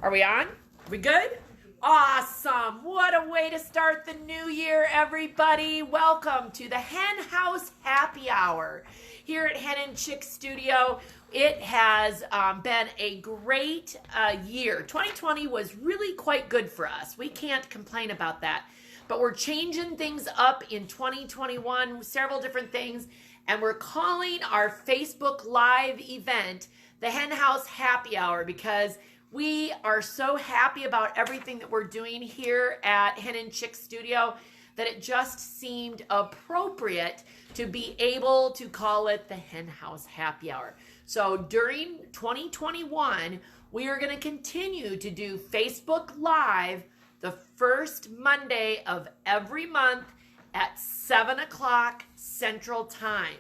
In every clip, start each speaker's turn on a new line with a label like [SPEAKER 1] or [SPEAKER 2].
[SPEAKER 1] Are we on? We good? Awesome. What a way to start the new year, everybody. Welcome to the Hen House Happy Hour here at Hen and Chick Studio. It has been a great year. 2020 was really quite good for us. We can't complain about that. But we're changing things up in 2021, several different things, and we're calling our Facebook Live event the Hen House Happy Hour because we are so happy about everything that we're doing here at Hen and Chick Studio that it just seemed appropriate to be able to call it the Hen House Happy Hour. So during 2021, we are going to continue to do Facebook Live the first Monday of every month at 7 o'clock Central Time.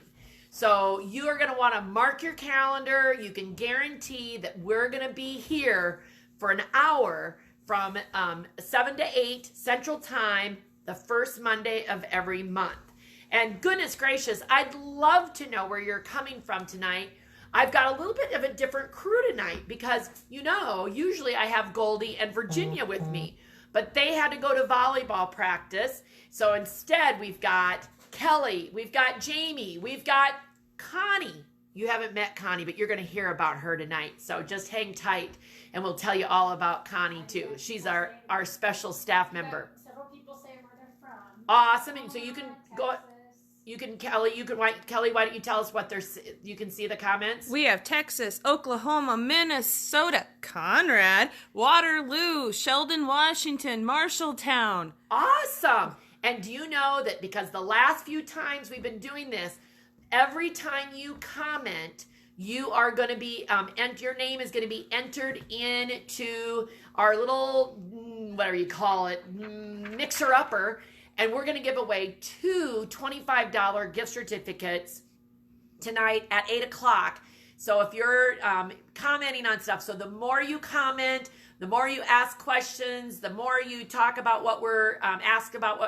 [SPEAKER 1] So you are going to want to mark your calendar. You can guarantee that we're going to be here for an hour from 7 to 8 Central Time, the first Monday of every month. And goodness gracious, I'd love to know where you're coming from tonight. I've got a little bit of a different crew tonight because, you know, usually I have Goldie and Virginia with me, but they had to go to volleyball practice. So instead, we've got Kelly, we've got Jamie, we've got Connie. You haven't met Connie, but you're going to hear about her tonight. So just hang tight and we'll tell you all about Connie too. She's our special staff member.
[SPEAKER 2] Several people say where they're from.
[SPEAKER 1] Awesome. And so you can go, Kelly, why don't you tell us what you can see the comments?
[SPEAKER 3] We have Texas, Oklahoma, Minnesota, Conrad, Waterloo, Sheldon, Washington, Marshalltown.
[SPEAKER 1] Awesome. And do you know that because the last few times we've been doing this, every time you comment, you are going to be, your name is going to be entered into our little, whatever you call it, mixer-upper, and we're going to give away two $25 gift certificates tonight at 8 o'clock. So if you're commenting on stuff, so the more you comment, the more you ask questions, the more you talk about what we're ask about,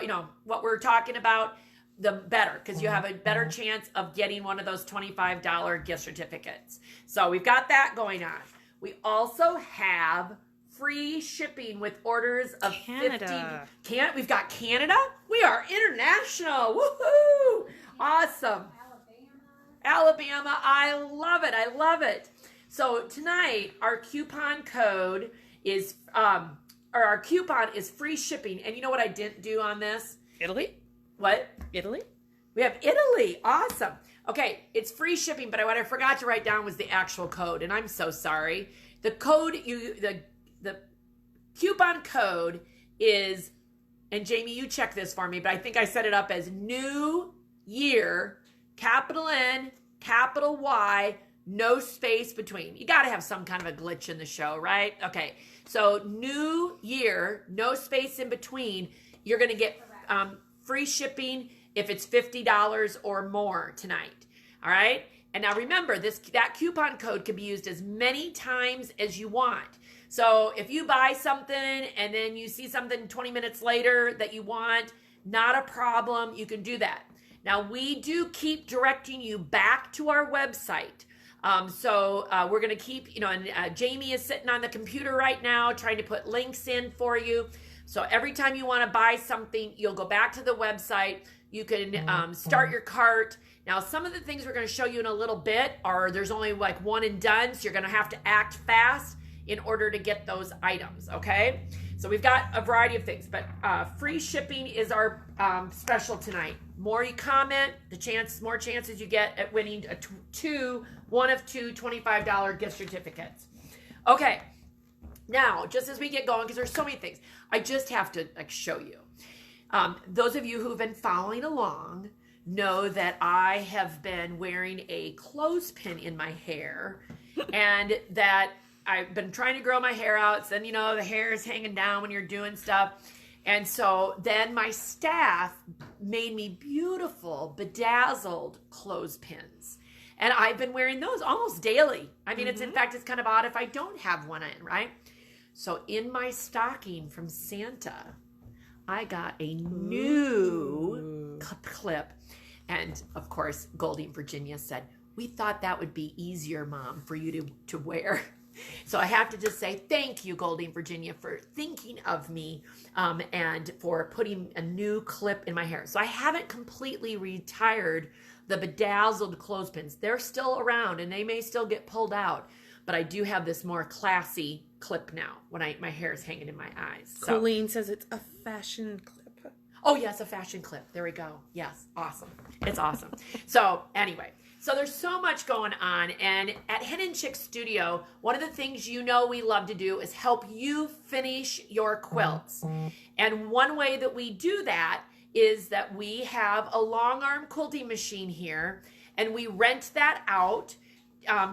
[SPEAKER 1] what we're talking about, the better, because you have a better chance of getting one of those $25 gift certificates. So we've got that going on. We also have free shipping with orders of
[SPEAKER 3] Canada.
[SPEAKER 1] 50. We've got Canada. We are international. Woohoo! Awesome. Alabama. I love it. I love it. So tonight our coupon code is our coupon is free shipping. And you know what I didn't do on this?
[SPEAKER 3] Italy?
[SPEAKER 1] What?
[SPEAKER 3] Italy?
[SPEAKER 1] We have Italy. Awesome. Okay, it's free shipping, but what I forgot to write down was the actual code, and I'm so sorry. The code the coupon code is, and Jamie, you check this for me, but I think I set it up as New Year, capital N, capital Y, no space between. You got to have some kind of a glitch in the show, right? Okay, so New Year, no space in between. You're going to get free shipping if it's $50 or more tonight. All right? And now remember, that coupon code can be used as many times as you want. So if you buy something and then you see something 20 minutes later that you want, not a problem. You can do that. Now, we do keep directing you back to our website. So we're going to keep, and Jamie is sitting on the computer right now trying to put links in for you. So every time you want to buy something, you'll go back to the website. You can start your cart. Now, some of the things we're going to show you in a little bit are there's only like one and done. So you're going to have to act fast in order to get those items, okay? So we've got a variety of things, but free shipping is our special tonight. More you comment, more chances you get at winning one of two $25 gift certificates. Okay, now, just as we get going, because there's so many things, I just have to show you. Those of you who've been following along know that I have been wearing a clothespin in my hair and that I've been trying to grow my hair out. So then, the hair is hanging down when you're doing stuff. And so then my staff made me beautiful, bedazzled clothespins. And I've been wearing those almost daily. I mean, it's kind of odd if I don't have one in, right? So in my stocking from Santa, I got a new clip. And of course, Goldie and Virginia said, we thought that would be easier, Mom, for you to wear. So I have to just say thank you, Goldie and Virginia, for thinking of me and for putting a new clip in my hair. So I haven't completely retired the bedazzled clothespins. They're still around and they may still get pulled out, but I do have this more classy clip now when my hair is hanging in my eyes. So.
[SPEAKER 3] Colleen says it's a fashion clip.
[SPEAKER 1] Oh, yes, a fashion clip. There we go. Yes, awesome. It's awesome. So anyway, so there's so much going on. And at Hen and Chick Studio, one of the things you know we love to do is help you finish your quilts. And one way that we do that is that we have a long arm quilting machine here, and we rent that out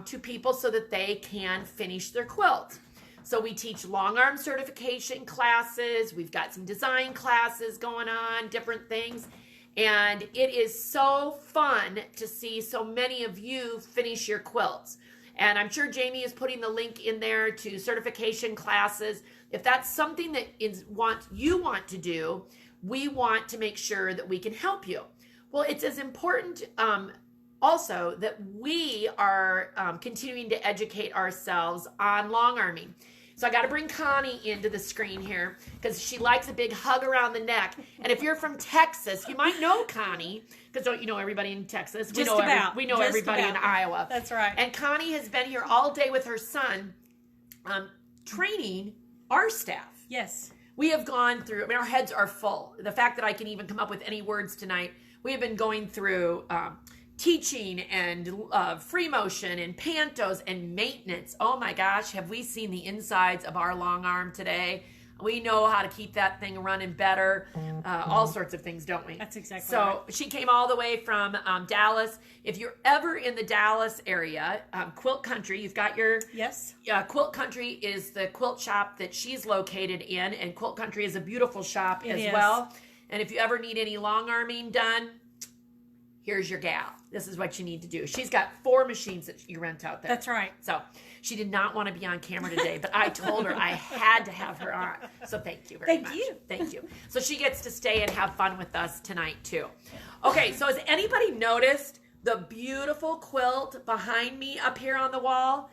[SPEAKER 1] to people so that they can finish their quilts. So we teach long arm certification classes. We've got some design classes going on, different things. And it is so fun to see so many of you finish your quilts. And I'm sure Jamie is putting the link in there to certification classes. If that's something that you want to do, we want to make sure that we can help you. Well, it's as important also that we are continuing to educate ourselves on long arming. So I got to bring Connie into the screen here because she likes a big hug around the neck. And if you're from Texas, you might know Connie because don't you know everybody in Texas? We know everybody in Iowa.
[SPEAKER 3] That's right.
[SPEAKER 1] And Connie has been here all day with her son training our staff.
[SPEAKER 3] Yes.
[SPEAKER 1] We have gone through, I mean, our heads are full. The fact that I can even come up with any words tonight, we have been going through teaching and free motion and pantos and maintenance. Oh my gosh, have we seen the insides of our long arm today? We know how to keep that thing running better. All sorts of things, don't we?
[SPEAKER 3] That's exactly
[SPEAKER 1] so
[SPEAKER 3] right.
[SPEAKER 1] She came all the way from Dallas. If you're ever in the Dallas area, Quilt Country, you've got your...
[SPEAKER 3] Yes.
[SPEAKER 1] Quilt Country is the quilt shop that she's located in, and Quilt Country is a beautiful shop as well. And if you ever need any long arming done, here's your gal. This is what you need to do. She's got 4 machines that you rent out there.
[SPEAKER 3] That's right.
[SPEAKER 1] So she did not want to be on camera today, but I told her I had to have her on. So thank you very much. Thank you. So she gets to stay and have fun with us tonight too. Okay, so has anybody noticed the beautiful quilt behind me up here on the wall?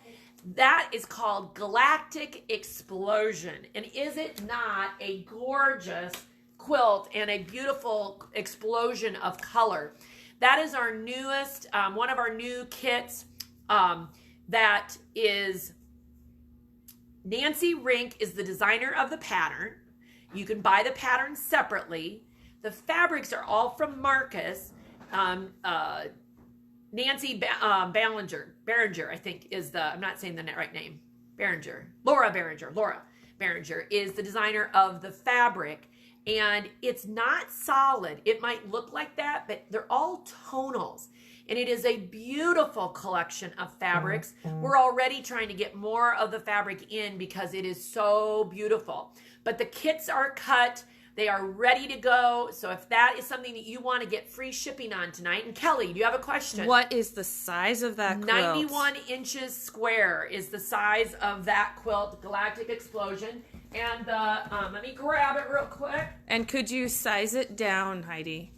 [SPEAKER 1] That is called Galactic Explosion. And is it not a gorgeous quilt and a beautiful explosion of color? That is our newest, one of our new kits. That is, Nancy Rink is the designer of the pattern. You can buy the pattern separately. The fabrics are all from Marcus. Nancy Behringer, I think is I'm not saying the right name. Laura Behringer is the designer of the fabric. And it's not solid. It might look like that, but they're all tonals. And it is a beautiful collection of fabrics. We're already trying to get more of the fabric in because it is so beautiful. But the kits are cut. They are ready to go. So if that is something that you want to get free shipping on tonight. And Kelly, do you have a question?
[SPEAKER 3] What is the size of that quilt?
[SPEAKER 1] 91 inches square is the size of that quilt, Galactic Explosion. And let me grab it real quick.
[SPEAKER 3] And could you size it down, Heidi?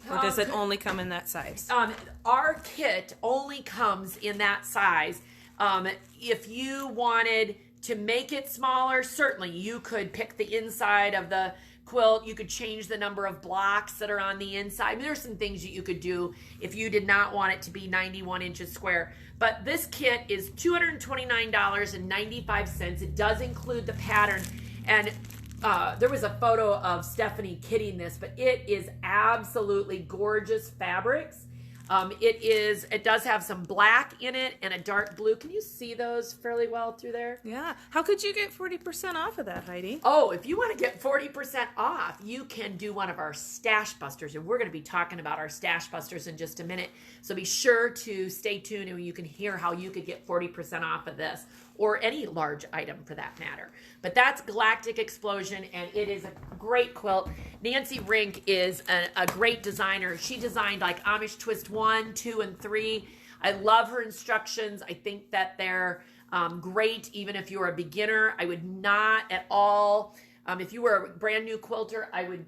[SPEAKER 3] Or does it only come in that size?
[SPEAKER 1] Our kit only comes in that size. If you wanted to make it smaller, certainly you could pick the inside of the quilt. You could change the number of blocks that are on the inside. I mean, there's some things that you could do if you did not want it to be 91 inches square. But this kit is $229.95. It does include the pattern. And there was a photo of Stephanie kitting this, but it is absolutely gorgeous fabrics. It does have some black in it and a dark blue. Can you see those fairly well through there?
[SPEAKER 3] Yeah. How could you get 40% off of that, Heidi?
[SPEAKER 1] Oh, if you want to get 40% off, you can do one of our stash busters. And we're going to be talking about our stash busters in just a minute. So be sure to stay tuned and you can hear how you could get 40% off of this or any large item for that matter. But that's Galactic Explosion, and it is a great quilt. Nancy Rink is a great designer. She designed like Amish Twist 1, 2, and 3. I love her instructions. I think that they're great even if you're a beginner. I would not at all, if you were a brand new quilter, I would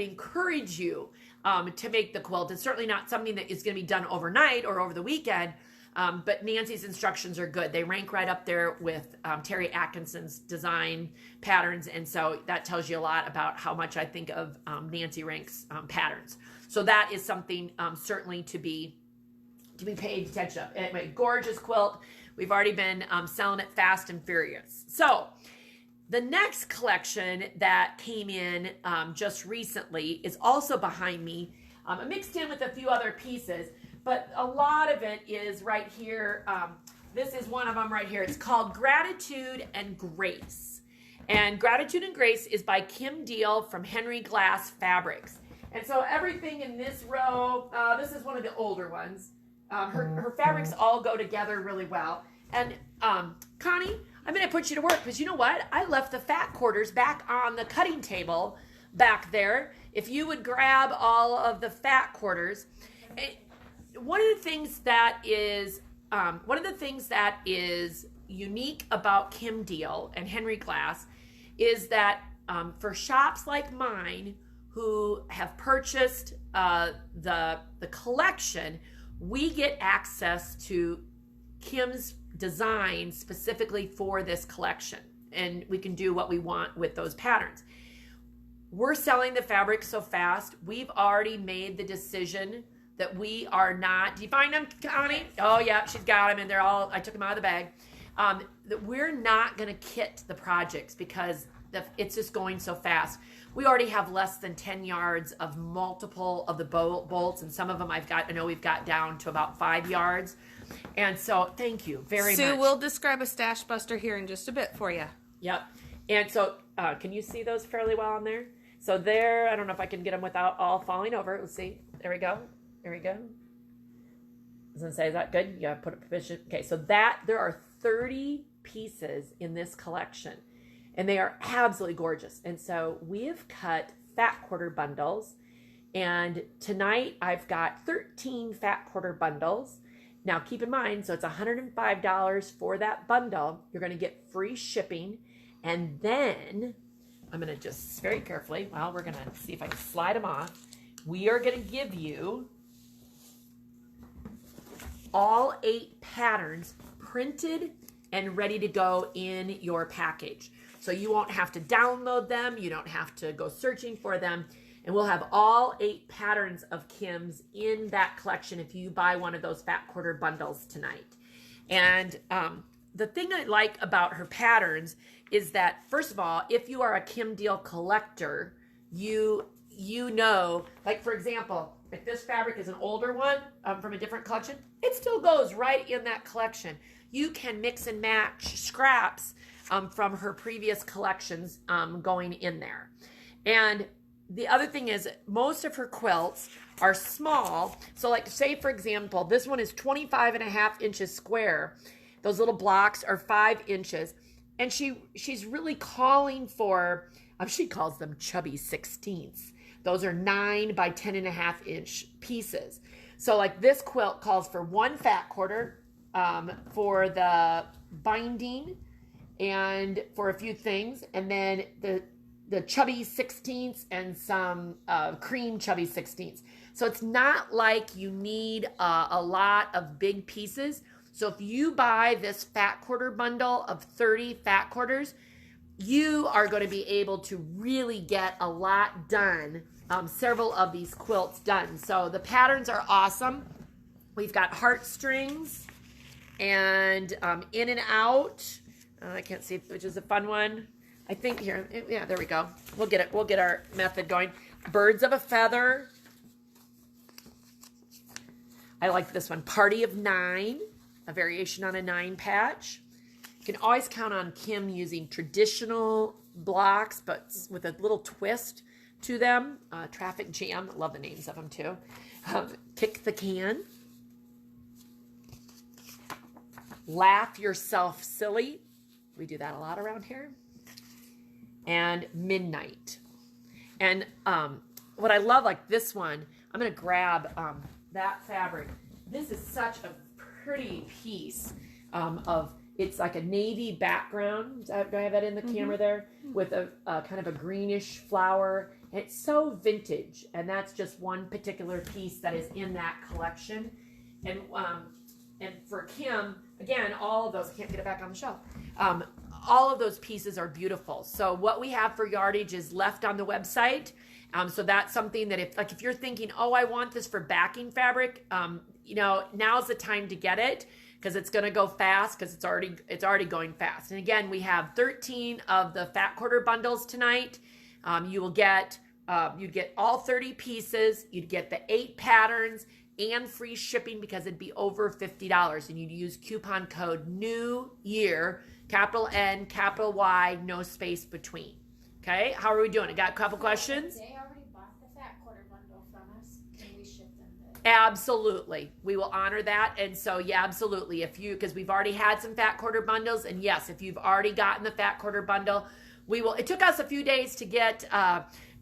[SPEAKER 1] encourage you to make the quilt. It's certainly not something that is going to be done overnight or over the weekend. But Nancy's instructions are good. They rank right up there with Terry Atkinson's design patterns. And so that tells you a lot about how much I think of Nancy Rank's patterns. So that is something certainly to be paid attention of. Anyway, gorgeous quilt. We've already been selling it fast and furious. So the next collection that came in just recently is also behind me. Mixed in with a few other pieces, but a lot of it is right here. This is one of them right here. It's called Gratitude and Grace. And Gratitude and Grace is by Kim Deal from Henry Glass Fabrics. And so everything in this row, this is one of the older ones. Her fabrics all go together really well. And Connie, I'm going to put you to work because you know what? I left the fat quarters back on the cutting table back there. If you would grab all of the fat quarters. One of the things that is unique about Kim Deal and Henry Glass is that for shops like mine who have purchased the collection, we get access to Kim's design specifically for this collection, and we can do what we want with those patterns. We're selling the fabric so fast, we've already made the decision that we are not, do you find them, Connie? Oh yeah, she's got them, and they're all, I took them out of the bag. That we're not gonna kit the projects because it's just going so fast. We already have less than 10 yards of multiple of the bolts, and some of them I know we've got down to about 5 yards. And so thank you very much.
[SPEAKER 3] Sue, we'll describe a stash buster here in just a bit for you.
[SPEAKER 1] Yep. And so can you see those fairly well on there? So there, I don't know if I can get them without all falling over. Let's see. There we go. There we go. I was going to say, is that good? You got to put a position. Okay, so there are 30 pieces in this collection, and they are absolutely gorgeous. And so we have cut fat quarter bundles, and tonight I've got 13 fat quarter bundles. Now keep in mind, so it's $105 for that bundle. You're going to get free shipping, and then I'm going to just very carefully, well, we're going to see if I can slide them off. We are going to give you all 8 patterns printed and ready to go in your package. So you won't have to download them. You don't have to go searching for them. And we'll have all 8 patterns of Kim's in that collection if you buy one of those fat quarter bundles tonight. And the thing I like about her patterns is that, first of all, if you are a Kim Deal collector, you know, like for example, if this fabric is an older one from a different collection, it still goes right in that collection. You can mix and match scraps from her previous collections going in there. And the other thing is most of her quilts are small. So like say, for example, this one is 25.5 inches square. Those little blocks are 5 inches. And she's really calling for, she calls them chubby 16ths. Those are 9 by 10.5 inch pieces. So like this quilt calls for 1 fat quarter for the binding and for a few things. And then the chubby 16ths and some cream chubby 16ths. So it's not like you need a lot of big pieces. So if you buy this fat quarter bundle of 30 fat quarters, you are going to be able to really get a lot done, several of these quilts done. So the patterns are awesome. We've got heartstrings and in and out. I can't see, which is a fun one. I think here, yeah, there we go. We'll get it. We'll get our method going. Birds of a feather. I like this one. Party of 9, a variation on a 9 patch. You can always count on Kim using traditional blocks, but with a little twist to them. Traffic Jam. Love the names of them too. Kick the Can. Laugh Yourself Silly. We do that a lot around here. And Midnight. And what I love, like this one, I'm going to grab that fabric. This is such a pretty piece of, it's like a navy background. Do I have that in the camera there? With a kind of a greenish flower. And it's so vintage. And that's just one particular piece that is in that collection. And And for Kim, again, all of those, can't get it back on the shelf. All of those pieces are beautiful. So what we have for yardage is left on the website. So that's something that if you're thinking, oh, I want this for backing fabric, now's the time to get it, because it's going to go fast, because it's already going fast. And again, we have 13 of the fat quarter bundles tonight. You'd get all 30 pieces. You'd get the 8 patterns and free shipping, because it'd be over $50. And you'd use coupon code New Year, capital N, capital Y, no space between. Okay, how are we doing? I got a couple questions.
[SPEAKER 2] They already bought the fat quarter bundle from us. Can we ship them this?
[SPEAKER 1] Absolutely, we will honor that. And so, yeah, absolutely. Because we've already had some fat quarter bundles, and yes, if you've already gotten the fat quarter bundle, we will. It took us a few days to get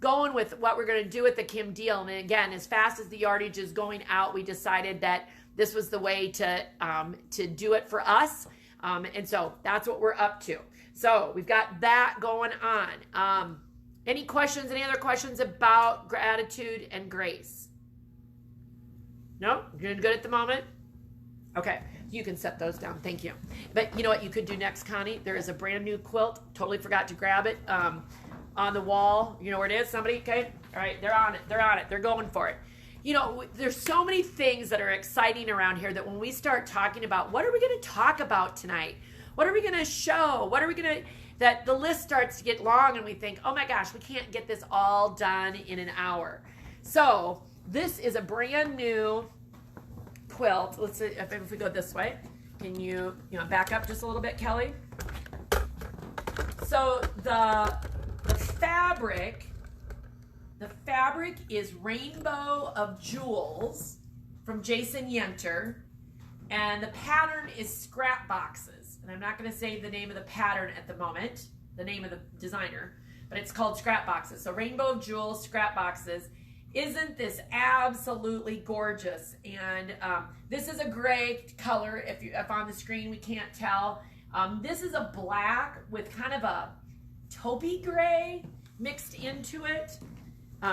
[SPEAKER 1] going with what we're going to do with the Kim deal. And again, as fast as the yardage is going out, we decided that this was the way to do it for us. And so that's what we're up to. So we've got that going on. Any questions, any other questions about gratitude and grace? No? You're good at the moment? Okay. You can set those down. Thank you. But you know what you could do next, Connie? There is a brand new quilt. Totally forgot to grab it. On the wall. You know where it is? Somebody? Okay. All right. They're on it. They're on it. They're going for it. There's so many things that are exciting around here that when we start talking about what are we going to talk about tonight? What are we going to show? What are we going to, that the list starts to get long and we think, oh my gosh, we can't get this all done in an hour. So this is a brand new quilt. Let's see if we go this way. Can you back up just a little bit, Kelly? So the fabric is Rainbow of Jewels from Jason Yenter, and the pattern is Scrap Boxes. And I'm not going to say the name of the pattern at the moment, the name of the designer, but it's called Scrap Boxes. So Rainbow of Jewels, Scrap Boxes. Isn't this absolutely gorgeous? And this is a gray color. If on the screen we can't tell, this is a black with kind of a taupey gray mixed into it.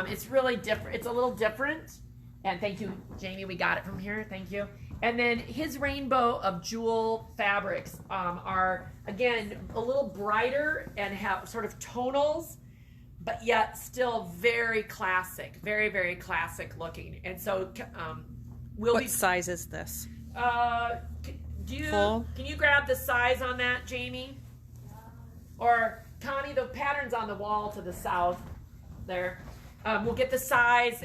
[SPEAKER 1] It's really different. It's a little different. And thank you, Jamie. We got it from here. Thank you. And then his Rainbow of Jewel fabrics are, again, a little brighter and have sort of tonals, but yet still very classic, very, very classic looking. And so
[SPEAKER 3] What size is this?
[SPEAKER 1] Can you grab the size on that, Jamie? Or Connie, the pattern's on the wall to the south there. We'll get the size,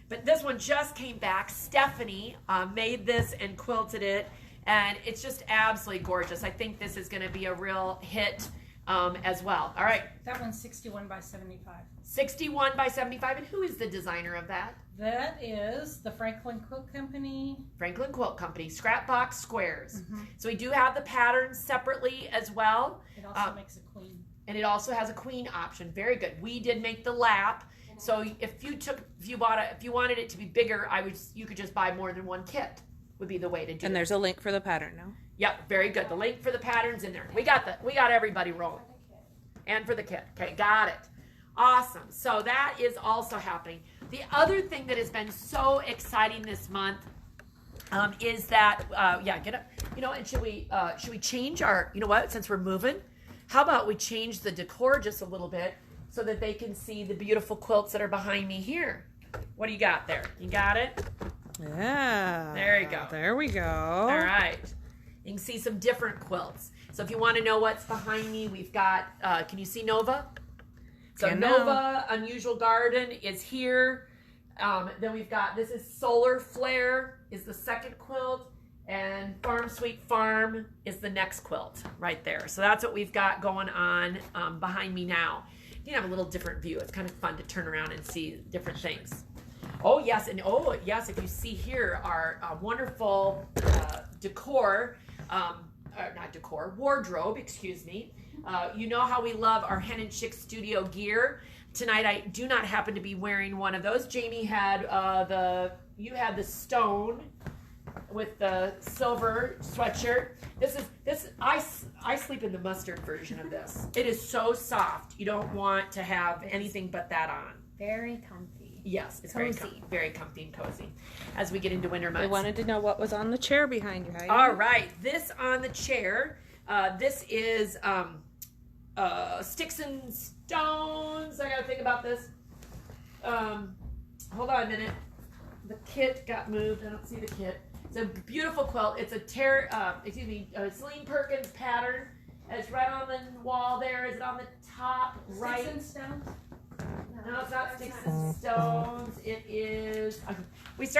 [SPEAKER 1] but this one just came back. Stephanie made this and quilted it, and it's just absolutely gorgeous. I think this is going to be a real hit as well. All right.
[SPEAKER 4] That one's 61 by 75.
[SPEAKER 1] 61 by 75, and who is the designer of that?
[SPEAKER 4] That is the Franklin Quilt Company.
[SPEAKER 1] Franklin Quilt Company, Scrap Box Squares. Mm-hmm. So we do have the patterns separately as well.
[SPEAKER 4] It also makes a queen.
[SPEAKER 1] And it also has a queen option. Very good. We did make the lap. So if you wanted it to be bigger, you could just buy more than one kit. Would be the way to do it.
[SPEAKER 3] And there's a link for the pattern now.
[SPEAKER 1] Yep, very good. The link for the pattern's in there. We got everybody rolling. And for the kit. Okay, got it. Awesome. So that is also happening. The other thing that has been so exciting this month is that get up. And should we change our? You know what? Since we're moving, how about we change the decor just a little bit so that they can see the beautiful quilts that are behind me here. What do you got there? You got it?
[SPEAKER 3] Yeah.
[SPEAKER 1] There you go.
[SPEAKER 3] There we go.
[SPEAKER 1] All right. You can see some different quilts. So if you want to know what's behind me, we've got, can you see Nova? So Nova, Unusual Garden is here. Then we've got, this is Solar Flare is the second quilt. And Farm Sweet Farm is the next quilt right there. So that's what we've got going on behind me now. You have a little different view. It's kind of fun to turn around and see different things. Oh, yes. And oh, yes, if you see here our wonderful wardrobe, excuse me. You know how we love our Hen and Chick Studio gear. Tonight, I do not happen to be wearing one of those. Jamie had you had the stone with the silver sweatshirt. I sleep in the mustard version of this. It is so soft. You don't want to have anything but that on.
[SPEAKER 2] Very comfy.
[SPEAKER 1] Yes, it's
[SPEAKER 2] Cozy.
[SPEAKER 1] very comfy and cozy as we get into winter
[SPEAKER 3] I
[SPEAKER 1] months.
[SPEAKER 3] wanted to know what was on the chair behind you, Heidi.
[SPEAKER 1] All right, this on the chair. This is Sticks and Stones. I gotta think about this. Hold on a minute. The kit got moved. I don't see the kit. It's a beautiful quilt. It's a Celine Perkins pattern. It's right on the wall there. Is it on the top right?
[SPEAKER 4] Sticks and stones?
[SPEAKER 1] No, it's not Sticks and Stones. It is. This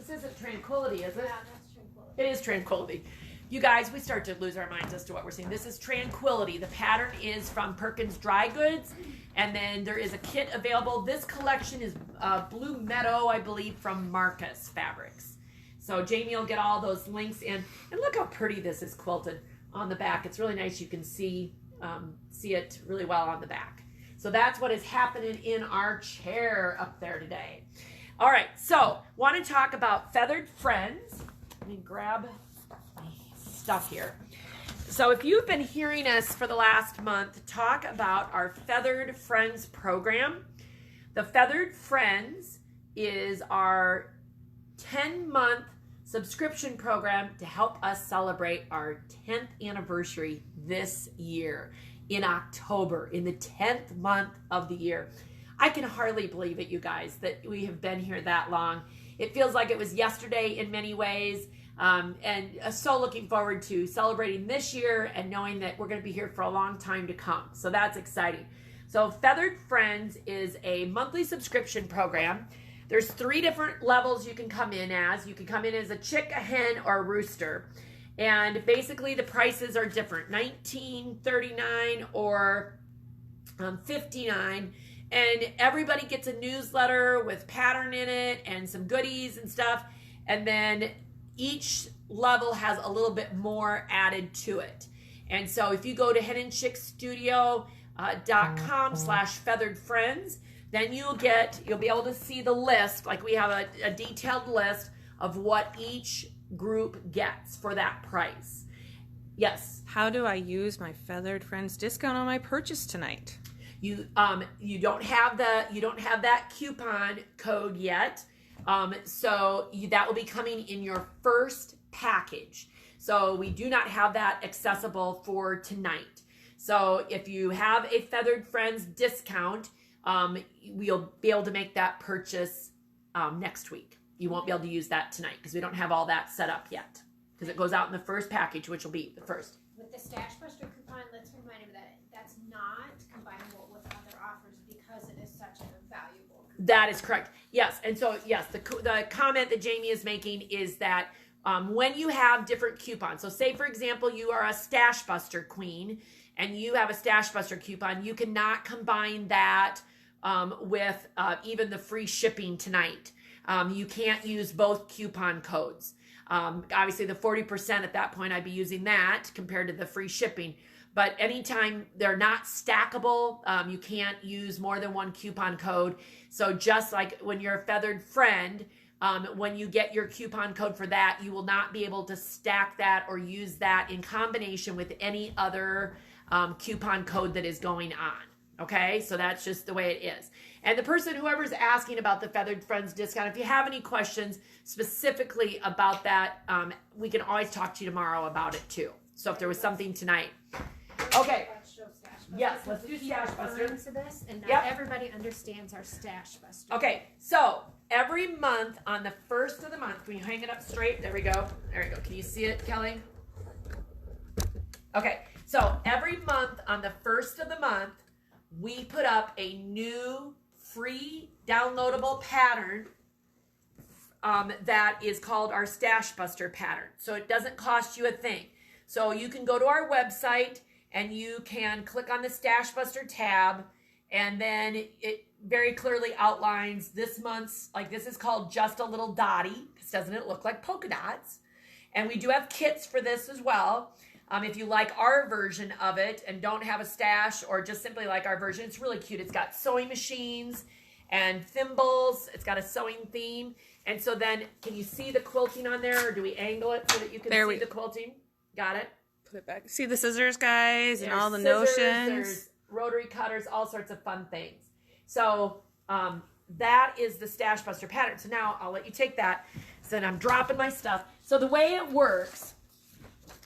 [SPEAKER 1] isn't Tranquility, is it?
[SPEAKER 2] Yeah, that's Tranquility.
[SPEAKER 1] It is Tranquility. You guys, we start to lose our minds as to what we're seeing. This is Tranquility. The pattern is from Perkins Dry Goods. And then there is a kit available. This collection is Blue Meadow, I believe, from Marcus Fabrics. So Jamie will get all those links in. And look how pretty this is quilted on the back. It's really nice. You can see it really well on the back. So that's what is happening in our chair up there today. All right, so want to talk about Feathered Friends. Let me grab my stuff here. So if you've been hearing us for the last month talk about our Feathered Friends program, the Feathered Friends is our 10-month subscription program to help us celebrate our 10th anniversary this year in October, in the 10th month of the year. I can hardly believe it, you guys, that we have been here that long. It feels like it was yesterday in many ways. And so looking forward to celebrating this year and knowing that we're going to be here for a long time to come. So that's exciting. So Feathered Friends is a monthly subscription program. There's 3 different levels you can come in as. You can come in as a chick, a hen, or a rooster. And basically the prices are different, $19.39 or $59. And everybody gets a newsletter with pattern in it and some goodies and stuff. And then each level has a little bit more added to it. And so if you go to henandchickstudio.com/featheredfriends, then you'll be able to see the list. Like we have a detailed list of what each group gets for that price. Yes.
[SPEAKER 3] How do I use my Feathered Friends discount on my purchase tonight?
[SPEAKER 1] You don't have that coupon code yet. So that will be coming in your first package. So we do not have that accessible for tonight. So if you have a Feathered Friends discount, we'll be able to make that purchase next week. You won't be able to use that tonight because we don't have all that set up yet. Because it goes out in the first package, which will be the first.
[SPEAKER 2] With the Stash Buster coupon, let's remind you that that's not combinable with other offers because it is such a valuable coupon.
[SPEAKER 1] That is correct. Yes, and so yes, the comment that Jamie is making is that when you have different coupons, so say for example you are a Stash Buster queen and you have a Stash Buster coupon, you cannot combine that with even the free shipping tonight. You can't use both coupon codes. Obviously the 40% at that point I'd be using that compared to the free shipping. But anytime they're not stackable, you can't use more than one coupon code. So just like when you're a Feathered Friend, when you get your coupon code for that, you will not be able to stack that or use that in combination with any other coupon code that is going on. Okay, so that's just the way it is. And the person, whoever's asking about the Feathered Friends discount, if you have any questions specifically about that, we can always talk to you tomorrow about it too. So if there was something tonight. Okay. Yes, let's do Stash Buster.
[SPEAKER 2] To this, and not
[SPEAKER 1] Yep.
[SPEAKER 2] everybody understands our Stash Buster.
[SPEAKER 1] Okay, so every month on the first of the month, can you hang it up straight? There we go. There we go. Can you see it, Kelly? Okay, so every month on the first of the month, we put up a new free downloadable pattern that is called our Stash Buster pattern. So it doesn't cost you a thing. So you can go to our website and you can click on the Stash Buster tab, and then it very clearly outlines this month's, like this is called Just a Little Dottie, because doesn't it look like polka dots? And we do have kits for this as well. If you like our version of it and don't have a stash or just simply like our version, it's really cute. It's got sewing machines and thimbles. It's got a sewing theme. And so then, can you see the quilting on there, or do we angle it so that you can see the quilting? Got it?
[SPEAKER 3] Put it back. See the scissors, guys, and
[SPEAKER 1] There's
[SPEAKER 3] all the
[SPEAKER 1] scissors,
[SPEAKER 3] notions.
[SPEAKER 1] There's rotary cutters, all sorts of fun things. So that is the Stash Buster pattern. So now I'll let you take that. So then I'm dropping my stuff. So the way it works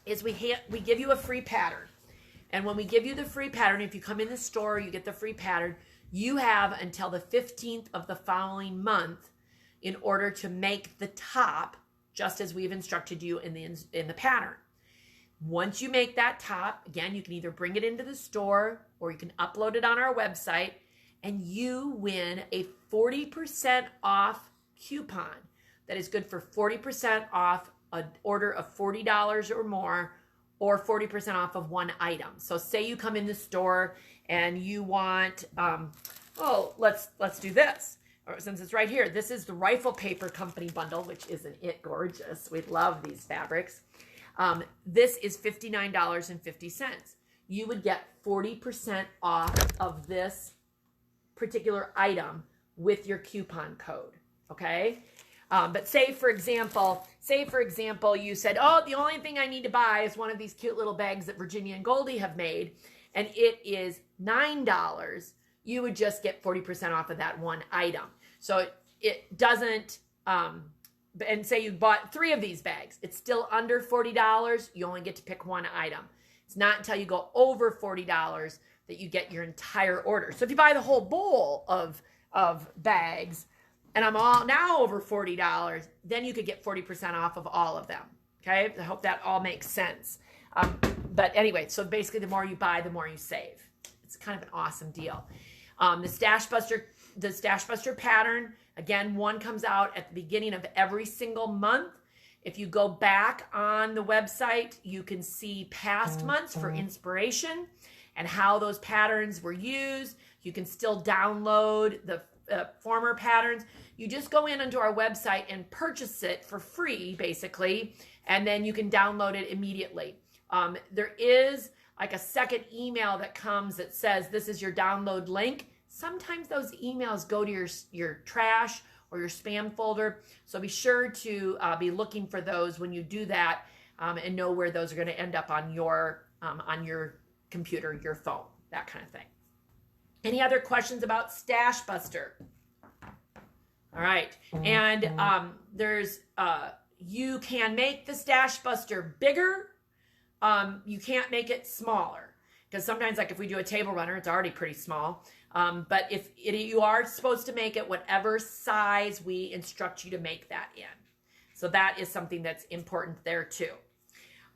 [SPEAKER 1] is we give you a free pattern. And when we give you the free pattern, if you come in the store, you get the free pattern, you have until the 15th of the following month in order to make the top, just as we've instructed you in the pattern. Once you make that top, again, you can either bring it into the store or you can upload it on our website, and you win a 40% off coupon that is good for 40% off an order of $40 or more, or 40% off of one item. So say you come in the store and you want, let's do this. Or since it's right here, this is the Rifle Paper Company bundle, which isn't it gorgeous? We love these fabrics. This is $59.50. You would get 40% off of this particular item with your coupon code, okay? But say for example, you said, oh, the only thing I need to buy is one of these cute little bags that Virginia and Goldie have made, and it is $9. You would just get 40% off of that one item. So it doesn't, and say you bought 3 of these bags, it's still under $40. You only get to pick one item. It's not until you go over $40 that you get your entire order. So if you buy the whole bowl of bags, and I'm all now over $40, then you could get 40% off of all of them. Okay, I hope that all makes sense. But anyway, so basically the more you buy, the more you save. It's kind of an awesome deal. The Stash Buster pattern, again, one comes out at the beginning of every single month. If you go back on the website, you can see past months for inspiration and how those patterns were used. You can still download the former patterns. You just go in onto our website and purchase it for free, basically, and then you can download it immediately. There is like a second email that comes that says this is your download link. Sometimes those emails go to your trash or your spam folder, so be sure to be looking for those when you do that, and know where those are going to end up on your computer, your phone, that kind of thing. Any other questions about Stash Buster? All right, and there's you can make the Stash Buster bigger. You can't make it smaller, because sometimes, like if we do a table runner, it's already pretty small. But you are supposed to make it whatever size we instruct you to make that in. So that is something that's important there too.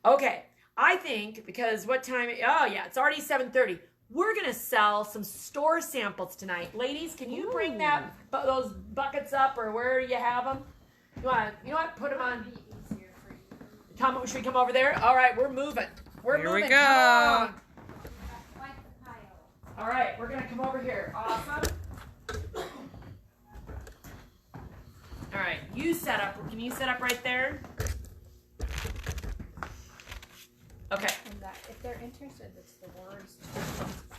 [SPEAKER 1] Okay, I think because what time? Oh yeah, it's already 7:30. We're gonna sell some store samples tonight. Ladies, can you bring those buckets up, or where you have them? You want to put them on? Should we come over there? All right, we're moving.
[SPEAKER 3] Here we go.
[SPEAKER 1] Come on. All right, we're gonna come over here. Awesome. All right, you set up. Can you set up right there? Okay.
[SPEAKER 2] And that, if they're interested, it's the words to quote by.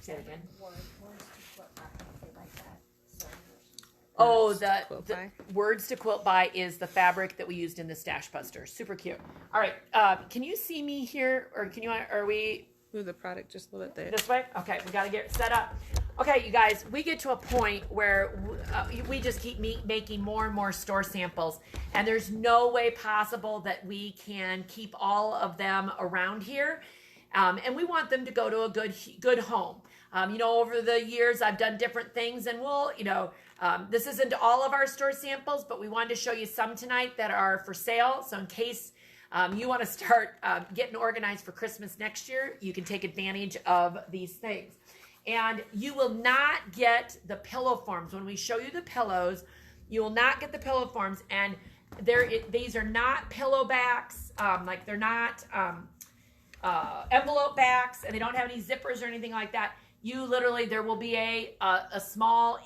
[SPEAKER 1] Say it again.
[SPEAKER 2] Words to quote by. If they like that. So,
[SPEAKER 1] Oh,
[SPEAKER 3] Quilt
[SPEAKER 1] the
[SPEAKER 3] by.
[SPEAKER 1] Words to Quilt By is the fabric that we used in the Stash Buster. Super cute. All right, can you see me here, or are we
[SPEAKER 3] Move the product just a little bit there.
[SPEAKER 1] this way? Okay, we got to get set up. Okay, you guys, we get to a point where we just keep making more and more store samples, and there's no way possible that we can keep all of them around here, and we want them to go to a good home. Over the years, I've done different things, and this isn't all of our store samples, but we wanted to show you some tonight that are for sale. So in case you want to start getting organized for Christmas next year, you can take advantage of these things. And you will not get the pillow forms. When we show you the pillows, you will not get the pillow forms. And these are not pillow backs. They're not envelope backs, and they don't have any zippers or anything like that. You literally, there will be a small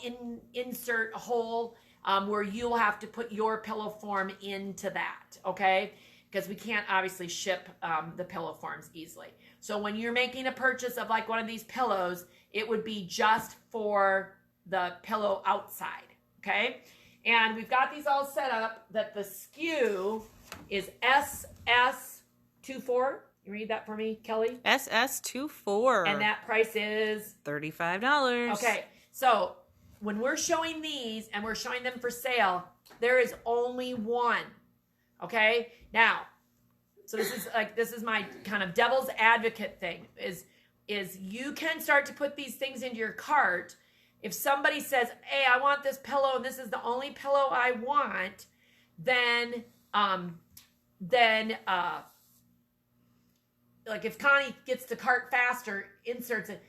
[SPEAKER 1] insert hole where you'll have to put your pillow form into that, okay? Because we can't obviously ship the pillow forms easily. So when you're making a purchase of like one of these pillows, it would be just for the pillow outside, okay? And we've got these all set up that the SKU is SS24. You read that for me, Kelly?
[SPEAKER 3] SS24.
[SPEAKER 1] And that price is?
[SPEAKER 3] $35.
[SPEAKER 1] Okay, so when we're showing these and we're showing them for sale, there is only one. Okay? Now, so this is my kind of devil's advocate thing is you can start to put these things into your cart. If somebody says, "Hey, I want this pillow and this is the only pillow I want," then like if Connie gets the cart faster, inserts it,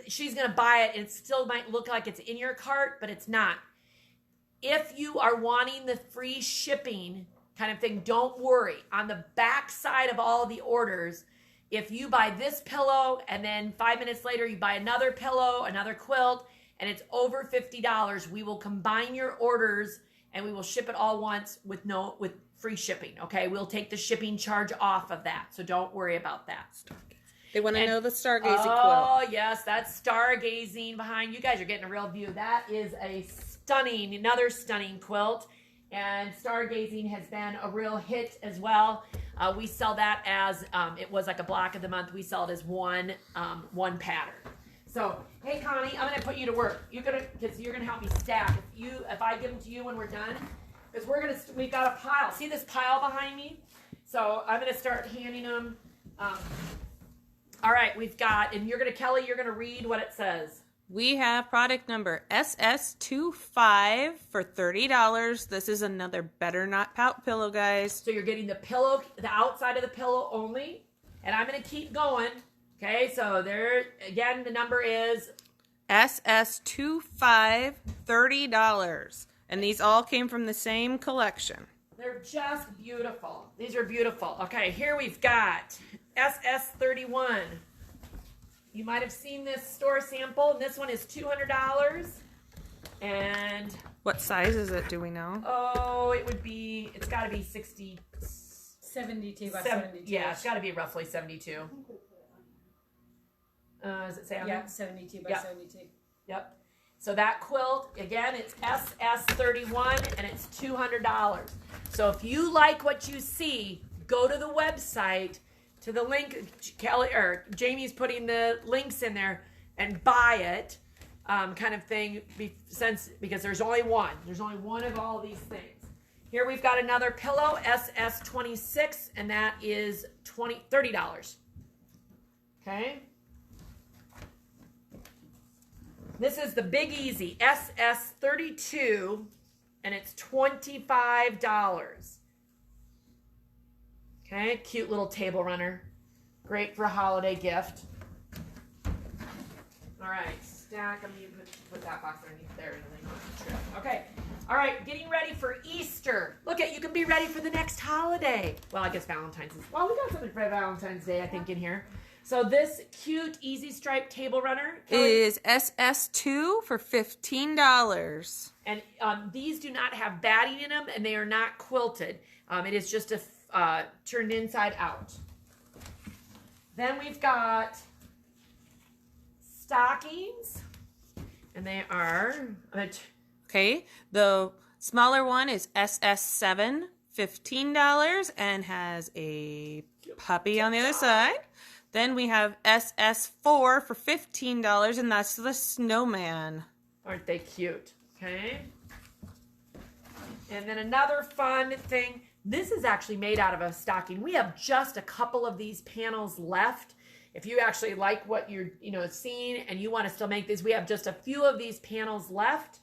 [SPEAKER 1] she's going to buy it, and it still might look like it's in your cart, but it's not. If you are wanting the free shipping kind of thing, don't worry. On the back side of all the orders, if you buy this pillow and then 5 minutes later you buy another pillow, another quilt, and it's over $50, we will combine your orders and we will ship it all once with free shipping. Okay, we'll take the shipping charge off of that, so don't worry about that.
[SPEAKER 3] They want to know the Stargazing quilt.
[SPEAKER 1] Oh yes, that's Stargazing behind. You guys are getting a real view. That is another stunning quilt, and Stargazing has been a real hit as well. We sell that as it was like a block of the month. We sell it as one pattern. So, hey Connie, I'm gonna put you to work. You're gonna help me stack. If I give them to you when we're done, because we've got a pile. See this pile behind me? So I'm gonna start handing them. All right, we've got, and Kelly, you're gonna read what it says.
[SPEAKER 3] We have product number SS25 for $30. This is another Better Not Pout pillow, guys.
[SPEAKER 1] So you're getting the pillow, the outside of the pillow only, and I'm gonna keep going. Okay, so there again, the number is
[SPEAKER 3] SS25, $30. And these all came from the same collection.
[SPEAKER 1] They're just beautiful. These are beautiful. Okay, here we've got SS31. You might have seen this store sample. This one is $200. And
[SPEAKER 3] what size is it? Do we know?
[SPEAKER 1] Oh, it's got to be 60.
[SPEAKER 4] 72 by 72.
[SPEAKER 1] Yeah, it's got to be roughly 72. Does it say on there?
[SPEAKER 4] Yeah, 72 by 72.
[SPEAKER 1] Yep. So that quilt, again, it's SS31 and it's $200. So if you like what you see, go to the website, to the link. Jamie's putting the links in there and buy it, kind of thing, because there's only one. There's only one of all these things. Here we've got another pillow, SS26, and that is $30. Okay. This is the Big Easy SS32, and it's $25. Okay, cute little table runner. Great for a holiday gift. All right, stack. I'm going to put that box underneath there. Okay, all right, getting ready for Easter. Look you can be ready for the next holiday. Well, I guess Valentine's is, well, we got something for Valentine's Day, I think, in here. So this cute Easy Stripe table runner
[SPEAKER 3] is SS2 for $15.
[SPEAKER 1] And these do not have batting in them, and they are not quilted. It is just turned inside out. Then we've got stockings, and they are
[SPEAKER 3] okay. The smaller one is SS7, $15, and has a puppy on the other side. Then we have SS4 for $15, and that's the snowman.
[SPEAKER 1] Aren't they cute? Okay. And then another fun thing. This is actually made out of a stocking. We have just a couple of these panels left. If you actually like what you're seeing and you want to still make these, we have just a few of these panels left.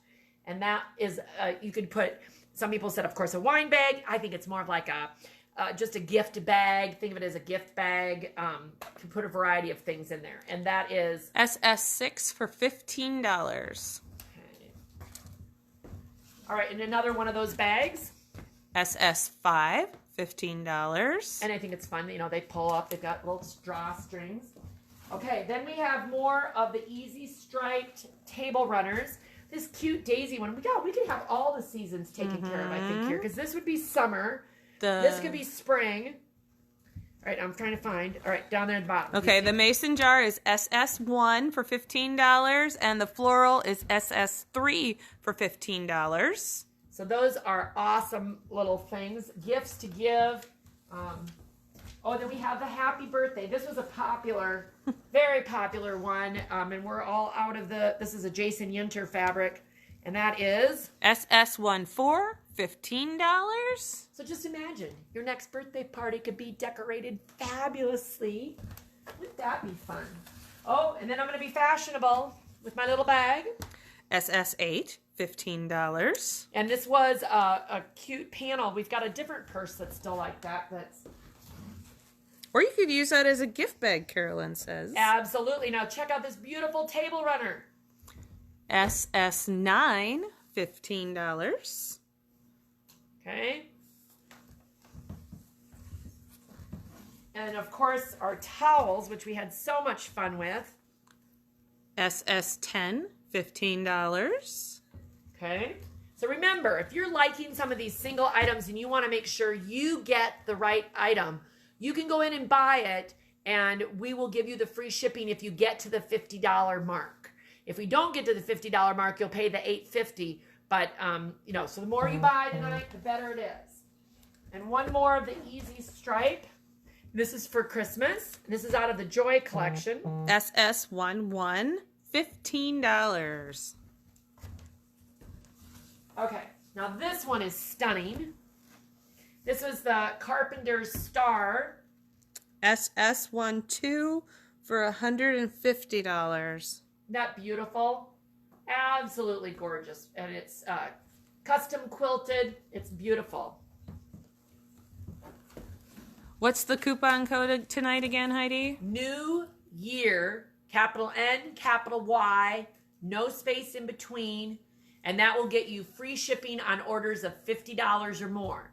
[SPEAKER 1] And that is, you could put, some people said, of course, a wine bag. I think it's more of like just a gift bag. Think of it as a gift bag. To put a variety of things in there. And that is
[SPEAKER 3] SS6 for $15.
[SPEAKER 1] Okay. All right, and another one of those bags.
[SPEAKER 3] SS5, $15.
[SPEAKER 1] And I think it's fun. They pull up. They've got little strings. Okay, then we have more of the Easy Striped table runners. This cute daisy one. We could have all the seasons taken care of, I think, here. Because this would be summer. This could be spring. All right, I'm trying to find. All right, down there at the bottom.
[SPEAKER 3] Okay, the mason jar is SS1 for $15, and the floral is SS3 for $15.
[SPEAKER 1] So those are awesome little things, gifts to give. Then we have the happy birthday. This was a very popular one, and we're all out of this is a Jason Yinter fabric. And that is?
[SPEAKER 3] SS14, $15.
[SPEAKER 1] So just imagine, your next birthday party could be decorated fabulously. Wouldn't that be fun? Oh, and then I'm going to be fashionable with my little bag.
[SPEAKER 3] SS8, $15.
[SPEAKER 1] And this was a cute panel. We've got a different purse that's still like that. That's
[SPEAKER 3] Or you could use that as a gift bag, Carolyn says.
[SPEAKER 1] absolutely. Now check out this beautiful table runner.
[SPEAKER 3] SS9, $15.
[SPEAKER 1] Okay. And of course, our towels, which we had so much fun with.
[SPEAKER 3] SS10, $15.
[SPEAKER 1] Okay. So remember, if you're liking some of these single items and you want to make sure you get the right item, you can go in and buy it, and we will give you the free shipping if you get to the $50 mark. If we don't get to the $50 mark, you'll pay the $8.50. But, you know, so the more you buy tonight, the better it is. And one more of the Easy Stripe. This is for Christmas. This is out of the Joy Collection.
[SPEAKER 3] SS11, $15.
[SPEAKER 1] Okay, now this one is stunning. This was the Carpenter's Star.
[SPEAKER 3] SS12 for $150.
[SPEAKER 1] Isn't that beautiful? Absolutely gorgeous. And it's custom quilted. It's beautiful.
[SPEAKER 3] What's the coupon code tonight again, Heidi?
[SPEAKER 1] New Year, capital N, capital Y, no space in between. And that will get you free shipping on orders of $50 or more.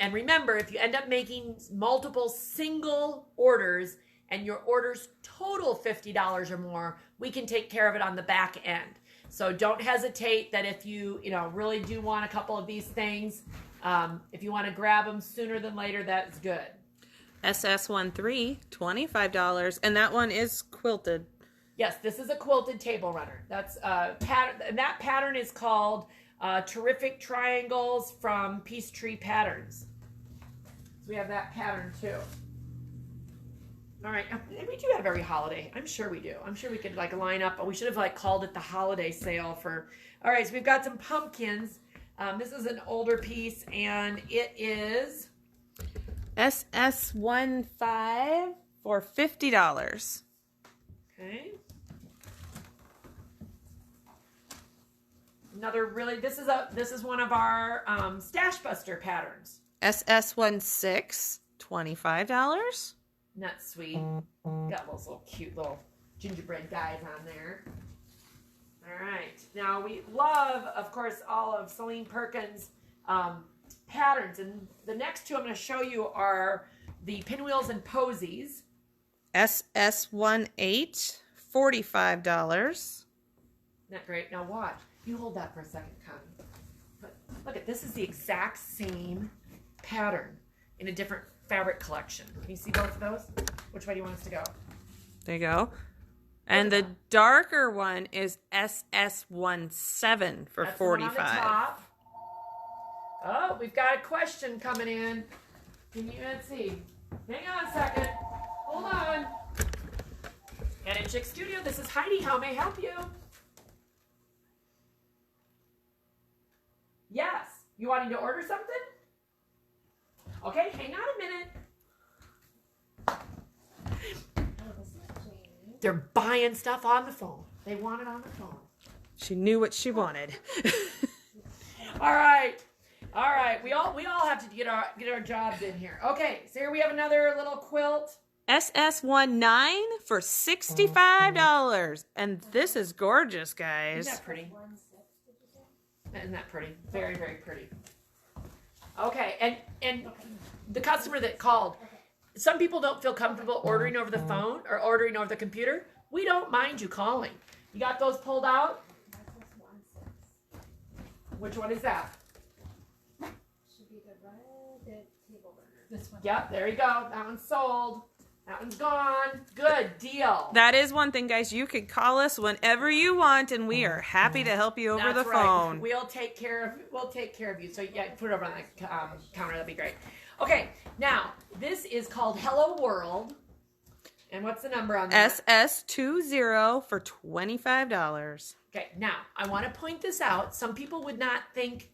[SPEAKER 1] And remember, if you end up making multiple single orders and your orders total $50 or more, we can take care of it on the back end. So don't hesitate that if you really do want a couple of these things, if you want to grab them sooner than later, that's good.
[SPEAKER 3] SS13, $25. And that one is quilted.
[SPEAKER 1] Yes, this is a quilted table runner. That's pattern, and that pattern is called Terrific Triangles from Peachtree Patterns. So we have that pattern too. All right, we do have every holiday. I'm sure we do. I'm sure we could line up, but we should have called it the holiday sale for. All right, so we've got some pumpkins. This is an older piece, and it is
[SPEAKER 3] SS15 for $50.
[SPEAKER 1] okay. Another this is one of our Stash Buster patterns.
[SPEAKER 3] SS16, $25.
[SPEAKER 1] Isn't that sweet? Got those little cute little gingerbread guys on there. All right. Now we love, of course, all of Celine Perkins' patterns, and the next two I'm going to show you are the pinwheels and posies.
[SPEAKER 3] SS18, $45.
[SPEAKER 1] Isn't that great? Now watch. You hold that for a second, Connie. But look at this is the exact same pattern in a different fabric collection. Can you see both of those? Which way do you want us to go?
[SPEAKER 3] There you go. And the darker one is SS17 for
[SPEAKER 1] That's the
[SPEAKER 3] $45.
[SPEAKER 1] one on the top. Oh, we've got a question coming in. Let's see. Hang on a second. Hold on. And in Chick Studio, this is Heidi. How may I help you? Yes. You wanting to order something? Okay, hang on a minute. They're buying stuff on the phone. They want it on the phone.
[SPEAKER 3] She knew what she wanted.
[SPEAKER 1] All right. All right. We all have to get our jobs in here. Okay, so here we have another little quilt.
[SPEAKER 3] SS19 for $65. And this is gorgeous, guys.
[SPEAKER 1] Isn't that pretty? Isn't that pretty? Very, very pretty. Okay, and the customer that called, some people don't feel comfortable ordering over the phone or ordering over the computer. We don't mind you calling. You got those pulled out? Which one is that?
[SPEAKER 2] Should be the table runner.
[SPEAKER 4] This one.
[SPEAKER 1] Yep, there you go. That one's sold. That one's gone. Good deal.
[SPEAKER 3] That is one thing, guys. You can call us whenever you want, and we are happy to help you over
[SPEAKER 1] That's
[SPEAKER 3] the
[SPEAKER 1] right.
[SPEAKER 3] phone.
[SPEAKER 1] We'll take care of you. So yeah, put it over on the counter. That'd be great. Okay, now this is called Hello World. And what's the number on that?
[SPEAKER 3] SS20 for $25.
[SPEAKER 1] Okay, now I want to point this out. Some people would not think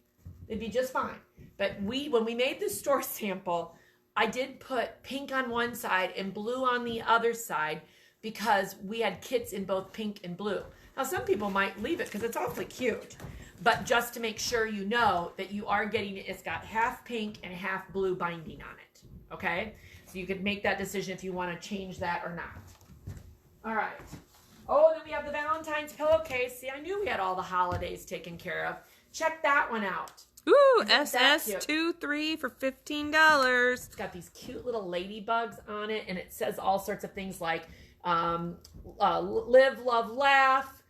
[SPEAKER 1] it'd be just fine. But when we made the store sample, I did put pink on one side and blue on the other side because we had kits in both pink and blue. Now, some people might leave it because it's awfully cute. But just to make sure you know that you are getting it, it's got half pink and half blue binding on it. Okay? So you could make that decision if you want to change that or not. All right. Oh, then we have the Valentine's pillowcase. See, I knew we had all the holidays taken care of. Check that one out.
[SPEAKER 3] Ooh, SS23 for $15.
[SPEAKER 1] It's got these cute little ladybugs on it, and it says all sorts of things like live, love, laugh,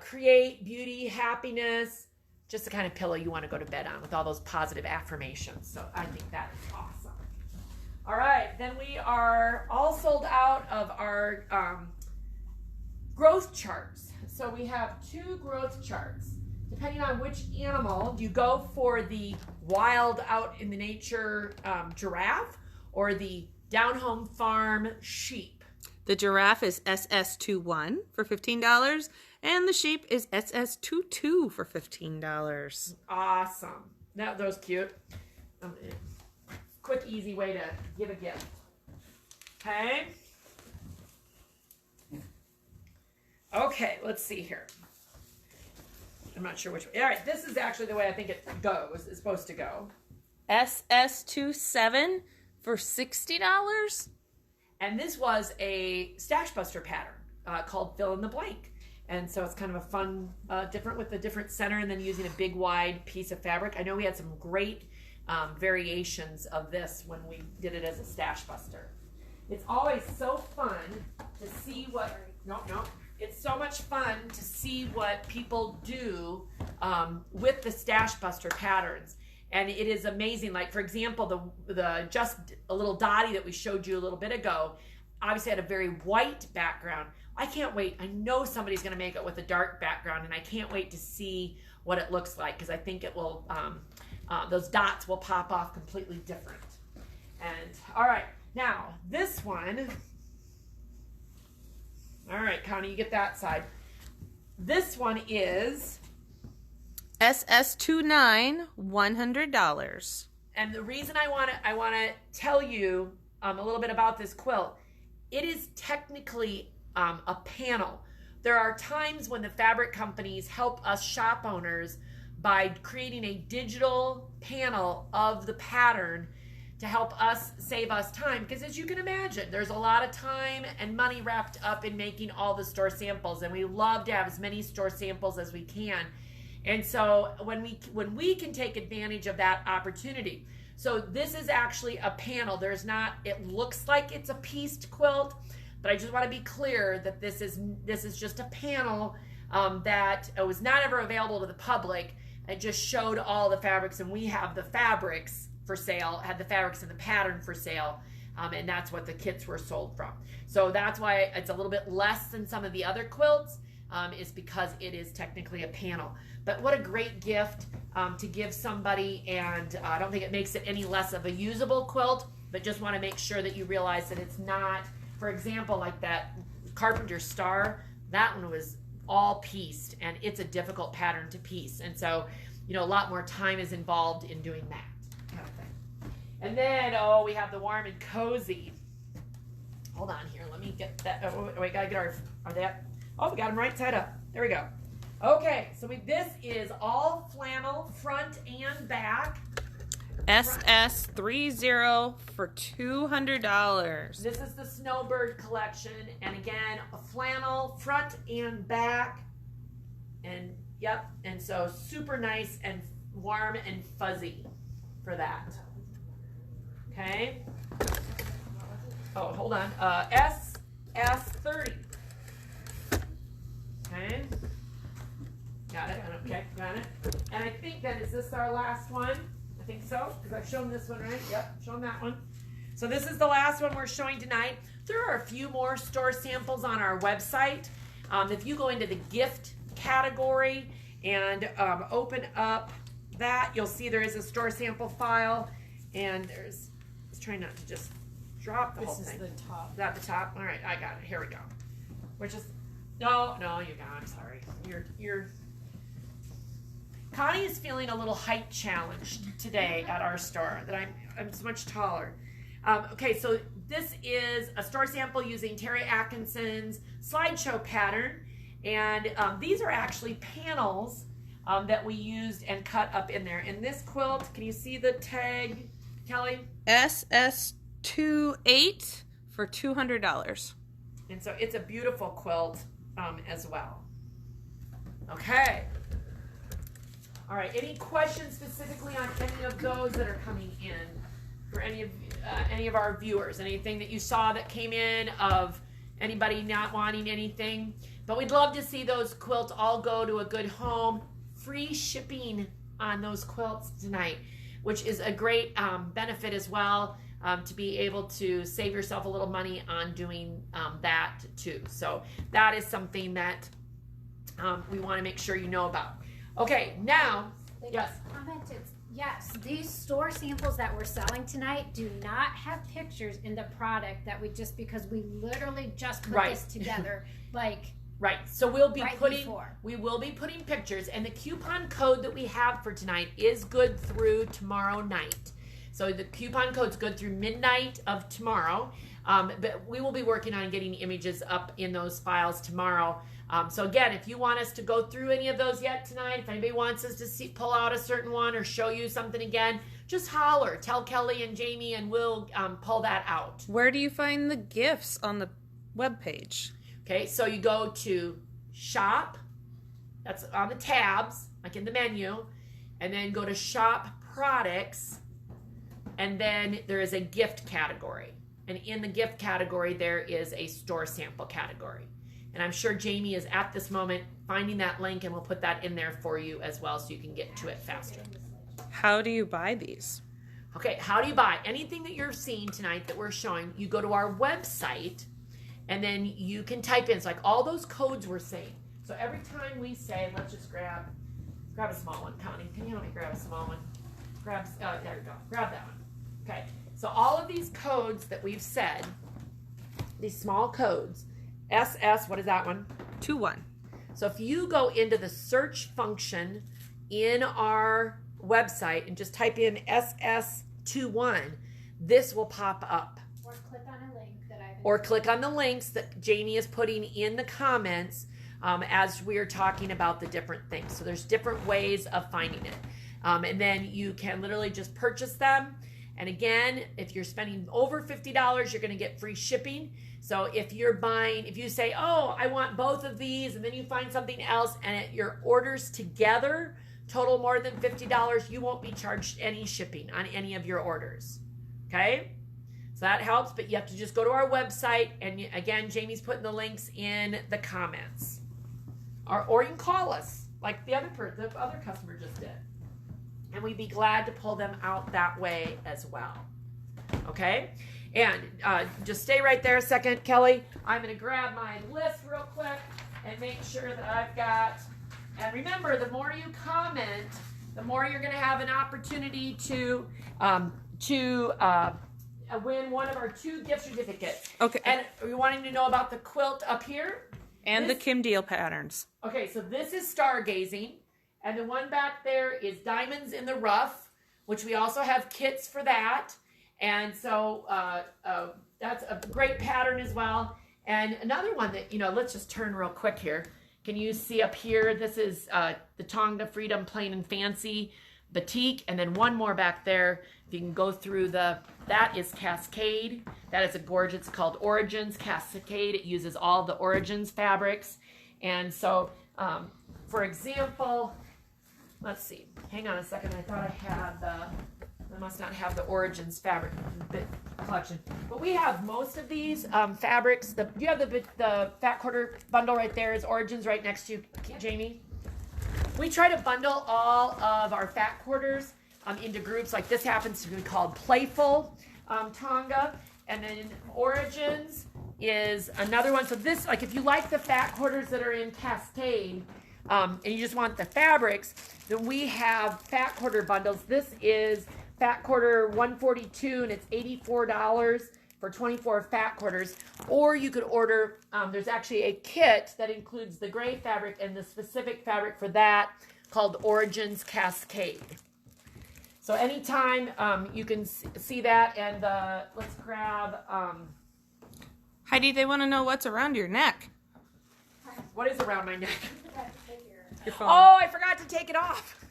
[SPEAKER 1] create, beauty, happiness. Just the kind of pillow you want to go to bed on with all those positive affirmations. So I think that is awesome. All right, then we are all sold out of our growth charts. So we have 2 growth charts. Depending on which animal, do you go for the wild out in the nature giraffe or the down home farm sheep?
[SPEAKER 3] The giraffe is SS21 for $15, and the sheep is SS22 for $15.
[SPEAKER 1] Awesome. That was cute. Quick, easy way to give a gift. Okay. Okay, let's see here. I'm not sure which way. All right, this is actually the way I think it goes. It's supposed to go.
[SPEAKER 3] SS27 for $60.
[SPEAKER 1] And this was a Stash Buster pattern called Fill in the Blank. And so it's kind of a fun, different with the different center and then using a big wide piece of fabric. I know we had some great variations of this when we did it as a Stash Buster. It's always so fun to see what, it's so much fun to see what people do with the Stash Buster patterns. And it is amazing. Like, for example, the just a little Dottie that we showed you a little bit ago, obviously had a very white background. I can't wait. I know somebody's going to make it with a dark background, and I can't wait to see what it looks like because I think it will, those dots will pop off completely different. And, all right, now this one, all right, Connie, you get that side. This one is
[SPEAKER 3] SS29, $100.
[SPEAKER 1] And the reason I want to tell you a little bit about this quilt, it is technically a panel. There are times when the fabric companies help us shop owners by creating a digital panel of the pattern to help us save us time. Because as you can imagine, there's a lot of time and money wrapped up in making all the store samples. And we love to have as many store samples as we can. And so when we can take advantage of that opportunity. So this is actually a panel. There's not, it looks like it's a pieced quilt, but I just want to be clear that this is just a panel that was not ever available to the public. It just showed all the fabrics, and we have the fabrics for sale, had the fabrics and the pattern for sale, and that's what the kits were sold from. So that's why it's a little bit less than some of the other quilts, is because it is technically a panel. But what a great gift to give somebody, and I don't think it makes it any less of a usable quilt, but just want to make sure that you realize that it's not, for example, like that Carpenter Star, that one was all pieced, and it's a difficult pattern to piece. And so, you know, a lot more time is involved in doing that kind of thing. And then, oh, we have the warm and cozy. Hold on here. Let me get that. Oh, wait, gotta get are they up? Oh, we got them right side up. There we go. Okay, so this is all flannel, front and back.
[SPEAKER 3] SS30 for $200.
[SPEAKER 1] This is the Snowbird Collection, and again, a flannel, front and back, and yep, and so super nice and warm and fuzzy for that. Okay. Oh, hold on. SS30. Okay. Got it. Okay, got it. And I think that is this our last one. I think so, because I've shown this one, right? Yep, shown that one. So this is the last one we're showing tonight. There are a few more store samples on our website. If you go into the gift category and open up that, you'll see there is a store sample file, and there's, let's try not to just drop the whole thing.
[SPEAKER 4] This is the top.
[SPEAKER 1] Is that the top? All right, I got it. Here we go. We're just, No, you're not. I'm sorry. You're. Connie is feeling a little height challenged today at our store. That I'm so much taller. Okay, so this is a store sample using Terry Atkinson's slideshow pattern, and these are actually panels that we used and cut up in there. In this quilt, can you see the tag, Kelly?
[SPEAKER 3] SS28 for $200.
[SPEAKER 1] And so it's a beautiful quilt as well. Okay. All right. Any questions specifically on any of those that are coming in for any of our viewers? Anything that you saw that came in of anybody not wanting anything? But we'd love to see those quilts all go to a good home. Free shipping on those quilts tonight, which is a great benefit as well, to be able to save yourself a little money on doing that too. So that is something that we want to make sure you know about. Okay, now, yes.
[SPEAKER 2] Commented, yes, these store samples that we're selling tonight do not have pictures in the product that because we literally just put this together, like.
[SPEAKER 1] Right, so we will be putting pictures, and the coupon code that we have for tonight is good through tomorrow night. So the coupon code's good through midnight of tomorrow, but we will be working on getting images up in those files tomorrow. So again, if you want us to go through any of those yet tonight, if anybody wants us to pull out a certain one or show you something again, just holler, tell Kelly and Jamie, and we'll pull that out.
[SPEAKER 3] Where do you find the gifts on the webpage?
[SPEAKER 1] Okay, so you go to shop, that's on the tabs, like in the menu, and then go to shop products, and then there is a gift category. And in the gift category, there is a store sample category. And I'm sure Jamie is at this moment finding that link, and we'll put that in there for you as well so you can get to it faster.
[SPEAKER 3] How do you buy these?
[SPEAKER 1] Okay, how do you buy? Anything that you're seeing tonight that we're showing, you go to our website, and then you can type in, so like all those codes we're saying. So every time we say, let's just grab a small one. Connie, can you help me grab a small one? There you go. Grab that one. Okay, so all of these codes that we've said, these small codes, SS, what is that one?
[SPEAKER 3] 21.
[SPEAKER 1] So if you go into the search function in our website and just type in SS21, this will pop up. Or click on the links that Jamie is putting in the comments as we are talking about the different things. So there's different ways of finding it. And then you can literally just purchase them. And again, if you're spending over $50, you're going to get free shipping. So if you say, oh, I want both of these, and then you find something else, and your orders together total more than $50, you won't be charged any shipping on any of your orders. Okay? So that helps, but you have to just go to our website, and again, Jamie's putting the links in the comments. Or you can call us, like the other customer just did. And we'd be glad to pull them out that way as well. Okay? And just stay right there a second, Kelly. I'm going to grab my list real quick and make sure that I've got, and remember, the more you comment, the more you're going to have an opportunity to win one of our 2 gift certificates.
[SPEAKER 3] Okay.
[SPEAKER 1] And are you wanting to know about the quilt up here?
[SPEAKER 3] And the Kim Deal patterns.
[SPEAKER 1] Okay, so this is Stargazing. And the one back there is Diamonds in the Rough, which we also have kits for that. And so that's a great pattern as well. And another one that, let's just turn real quick here. Can you see up here? This is the Tonga Freedom Plain and Fancy Batik. And then one more back there. If you can go through that is Cascade. That is a gorgeous, it's called Origins Cascade. It uses all the Origins fabrics. And so, for example, let's see. Hang on a second. I thought I had I must not have the Origins fabric collection. But we have most of these fabrics. You have the fat quarter bundle right there. Is Origins right next to you, Jamie? We try to bundle all of our fat quarters into groups. Like this happens to be called Playful Tonga. And then Origins is another one. So this, like if you like the fat quarters that are in Cascade, and you just want the fabrics, then we have fat quarter bundles. This is fat quarter 142, and it's $84. for 24 fat quarters, or you could order, there's actually a kit that includes the gray fabric and the specific fabric for that called Origins Cascade. So anytime you can see that, and let's grab...
[SPEAKER 3] Heidi, they want to know what's around your neck.
[SPEAKER 1] What is around my neck?
[SPEAKER 3] Your phone.
[SPEAKER 1] Oh, I forgot to take it off.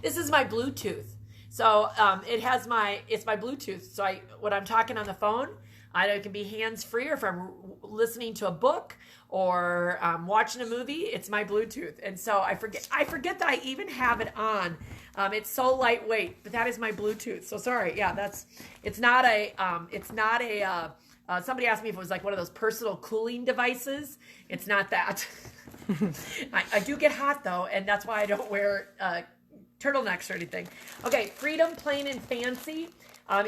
[SPEAKER 1] This is my Bluetooth. So it's my Bluetooth. So when I'm talking on the phone, it can be hands-free, or if I'm listening to a book or watching a movie, it's my Bluetooth. And so I forget that I even have it on. It's so lightweight, but that is my Bluetooth. So sorry. Yeah, it's not a somebody asked me if it was like one of those personal cooling devices. It's not that. I do get hot though, and that's why I don't wear turtlenecks or anything. Okay, Freedom Plain and Fancy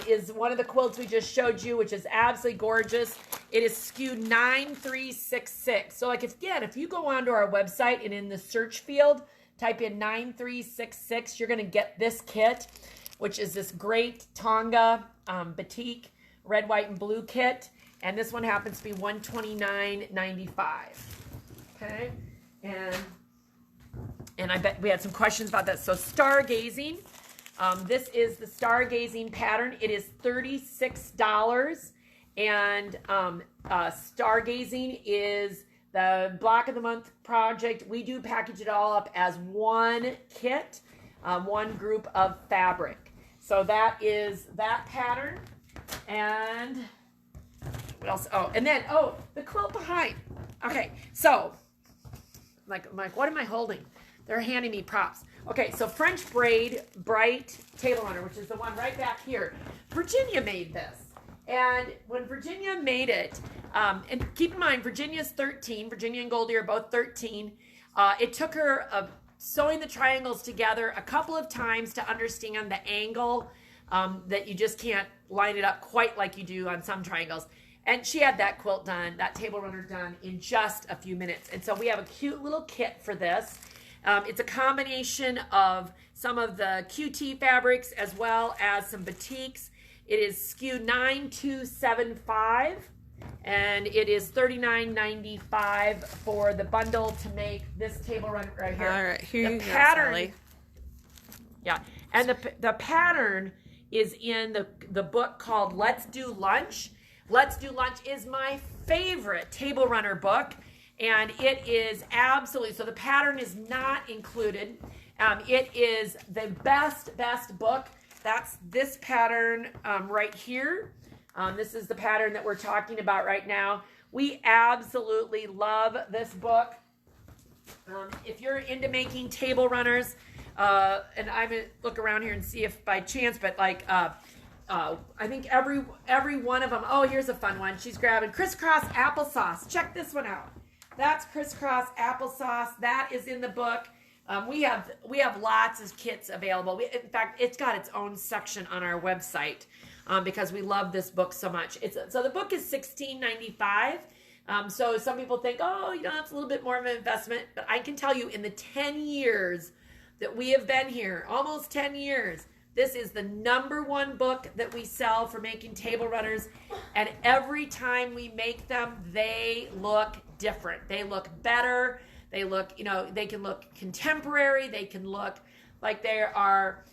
[SPEAKER 1] is one of the quilts we just showed you, which is absolutely gorgeous. It is SKU 9366. So if you go onto our website and in the search field, type in 9366, you're going to get this kit, which is this great Tonga batik red, white, and blue kit. And this one happens to be $129.95. Okay, and I bet we had some questions about that. So Stargazing, this is the Stargazing pattern. It is $36, and Stargazing is the Block of the Month project. We do package it all up as one kit, one group of fabric. So that is that pattern, and what else? And then the quilt behind. Okay, so. I'm like, what am I holding? They're handing me props. Okay, so French Braid Bright Table Runner, which is the one right back here. Virginia made this. And when Virginia made it, and keep in mind, Virginia's 13. Virginia and Goldie are both 13. It took her sewing the triangles together a couple of times to understand the angle, that you just can't line it up quite like you do on some triangles. And she had that quilt done, that table runner done in just a few minutes. And so we have a cute little kit for this. It's a combination of some of the QT fabrics as well as some batiks. It is SKU 9275, and it is $39.95 for the bundle to make this table runner right here.
[SPEAKER 3] All right, here you go,
[SPEAKER 1] pattern,
[SPEAKER 3] Sally.
[SPEAKER 1] Yeah, and the pattern is in the book called Let's Do Lunch. Let's Do Lunch is my favorite table runner book, and it is absolutely, so the pattern is not included. It is the best book. That's this pattern right here. This is the pattern that we're talking about right now. We absolutely love this book. If you're into making table runners, and I'm going to look around here and see if by chance, but I think every one of them. Oh, here's a fun one. She's grabbing crisscross applesauce. Check this one out. That's crisscross applesauce. That is in the book. We have lots of kits available. In fact, it's got its own section on our website because we love this book so much. So the book is $16.95. So some people think, it's a little bit more of an investment. But I can tell you, in the 10 years that we have been here, almost 10 years, this is the #1 book that we sell for making table runners. And every time we make them, they look different. They look better. They look, they can look contemporary. They can look like they are,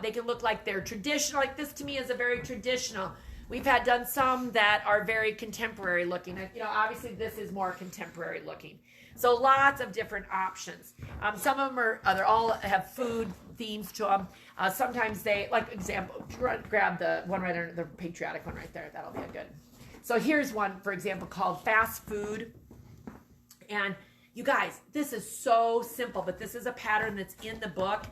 [SPEAKER 1] they can look like they're traditional. Like this to me is a very traditional. We've done some that are very contemporary looking. Obviously this is more contemporary looking. So lots of different options. Some of them they all have food themes to them. Sometimes they, like example, grab the one right under the patriotic one right there. That'll be a good. So here's one, for example, called Fast Food. And you guys, this is so simple, but this is a pattern that's in the book,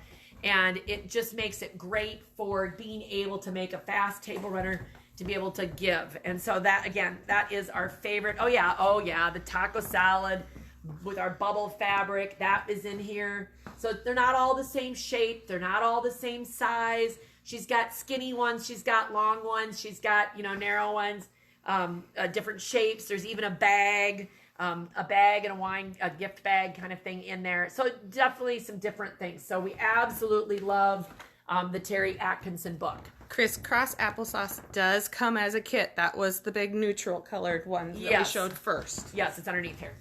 [SPEAKER 1] and it just makes it great for being able to make a fast table runner to be able to give. And so that, again, that is our favorite. Oh yeah, the taco salad with our bubble fabric, that is in here. So they're not all the same shape. They're not all the same size. She's got skinny ones. She's got long ones. She's got, narrow ones, different shapes. There's even a bag and a gift bag kind of thing in there. So definitely some different things. So we absolutely love the Terry Atkinson book.
[SPEAKER 3] Crisscross applesauce does come as a kit. That was the big neutral colored one that we showed first.
[SPEAKER 1] Yes, it's underneath here.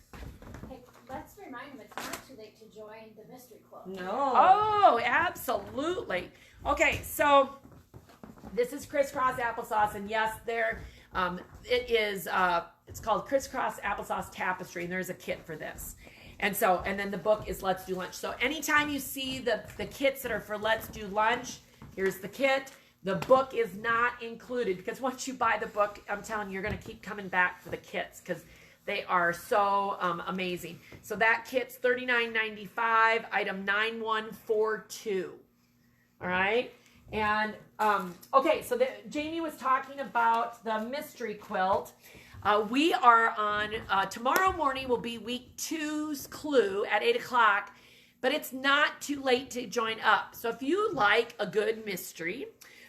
[SPEAKER 2] Hey, let's remind them it's not too late to join the mystery quilt.
[SPEAKER 3] No.
[SPEAKER 1] Oh, absolutely. Okay, so this is crisscross applesauce, and yes, it is. It's called Crisscross Applesauce Tapestry, and there's a kit for this. And then the book is Let's Do Lunch. So anytime you see the kits that are for Let's Do Lunch, here's the kit. The book is not included because once you buy the book, I'm telling you, you're going to keep coming back for the kits because they are so amazing. So that kit's $39.95, item 9142. All right. And okay, so Jamie was talking about the mystery quilt. We are on tomorrow morning will be week 2's clue at 8 o'clock, but it's not too late to join up. So if you like a good mystery,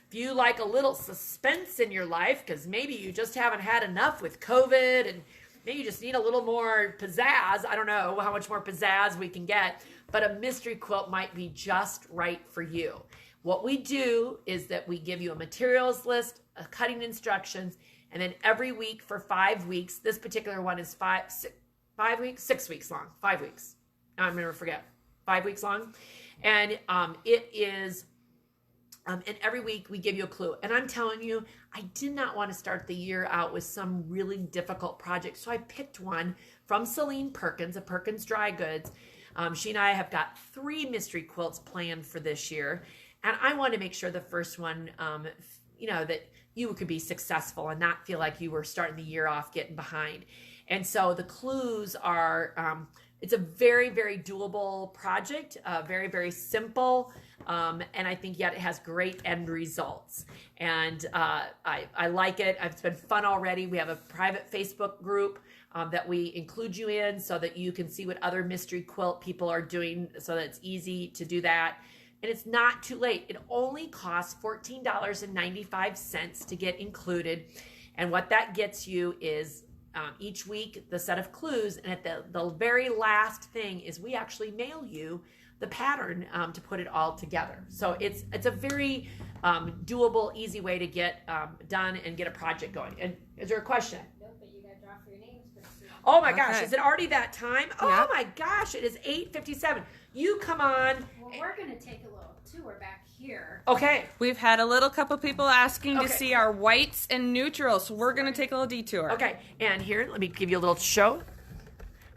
[SPEAKER 1] if you like a little suspense in your life, because maybe you just haven't had enough with COVID and maybe you just need a little more pizzazz. I don't know how much more pizzazz we can get, but a mystery quilt might be just right for you. What we do is that we give you a materials list, a cutting instructions, and then every week for 5 weeks, this particular one is 6 weeks long, 5 weeks. I'm going to forget. 5 weeks long. And it is, and every week we give you a clue. And I'm telling you, I did not want to start the year out with some really difficult project. So I picked one from Celine Perkins of Perkins Dry Goods. She and I have got 3 mystery quilts planned for this year. And I wanted to make sure the first one, that you could be successful and not feel like you were starting the year off getting behind. And so the clues are, it's a very, very doable project, very, very simple. And I think yet it has great end results. And I like it. It's been fun already. We have a private Facebook group that we include you in so that you can see what other mystery quilt people are doing so that it's easy to do that. And it's not too late. It only costs $14.95 to get included. And what that gets you is each week the set of clues. And at the very last thing is we actually mail you the pattern to put it all together. So it's a very doable, easy way to get done and get a project going. And is there a question?
[SPEAKER 2] Nope, but you got to draw for your names first.
[SPEAKER 1] Oh my gosh, is it already that time?
[SPEAKER 3] Yep.
[SPEAKER 1] Oh my gosh, it is 8:57. You come on.
[SPEAKER 2] Well, we're going to take a little tour back here.
[SPEAKER 1] Okay.
[SPEAKER 3] We've had a little couple people asking to
[SPEAKER 1] Okay.
[SPEAKER 3] see our whites and neutrals, so we're going to take a little detour.
[SPEAKER 1] Okay, and here, let me give you a little show.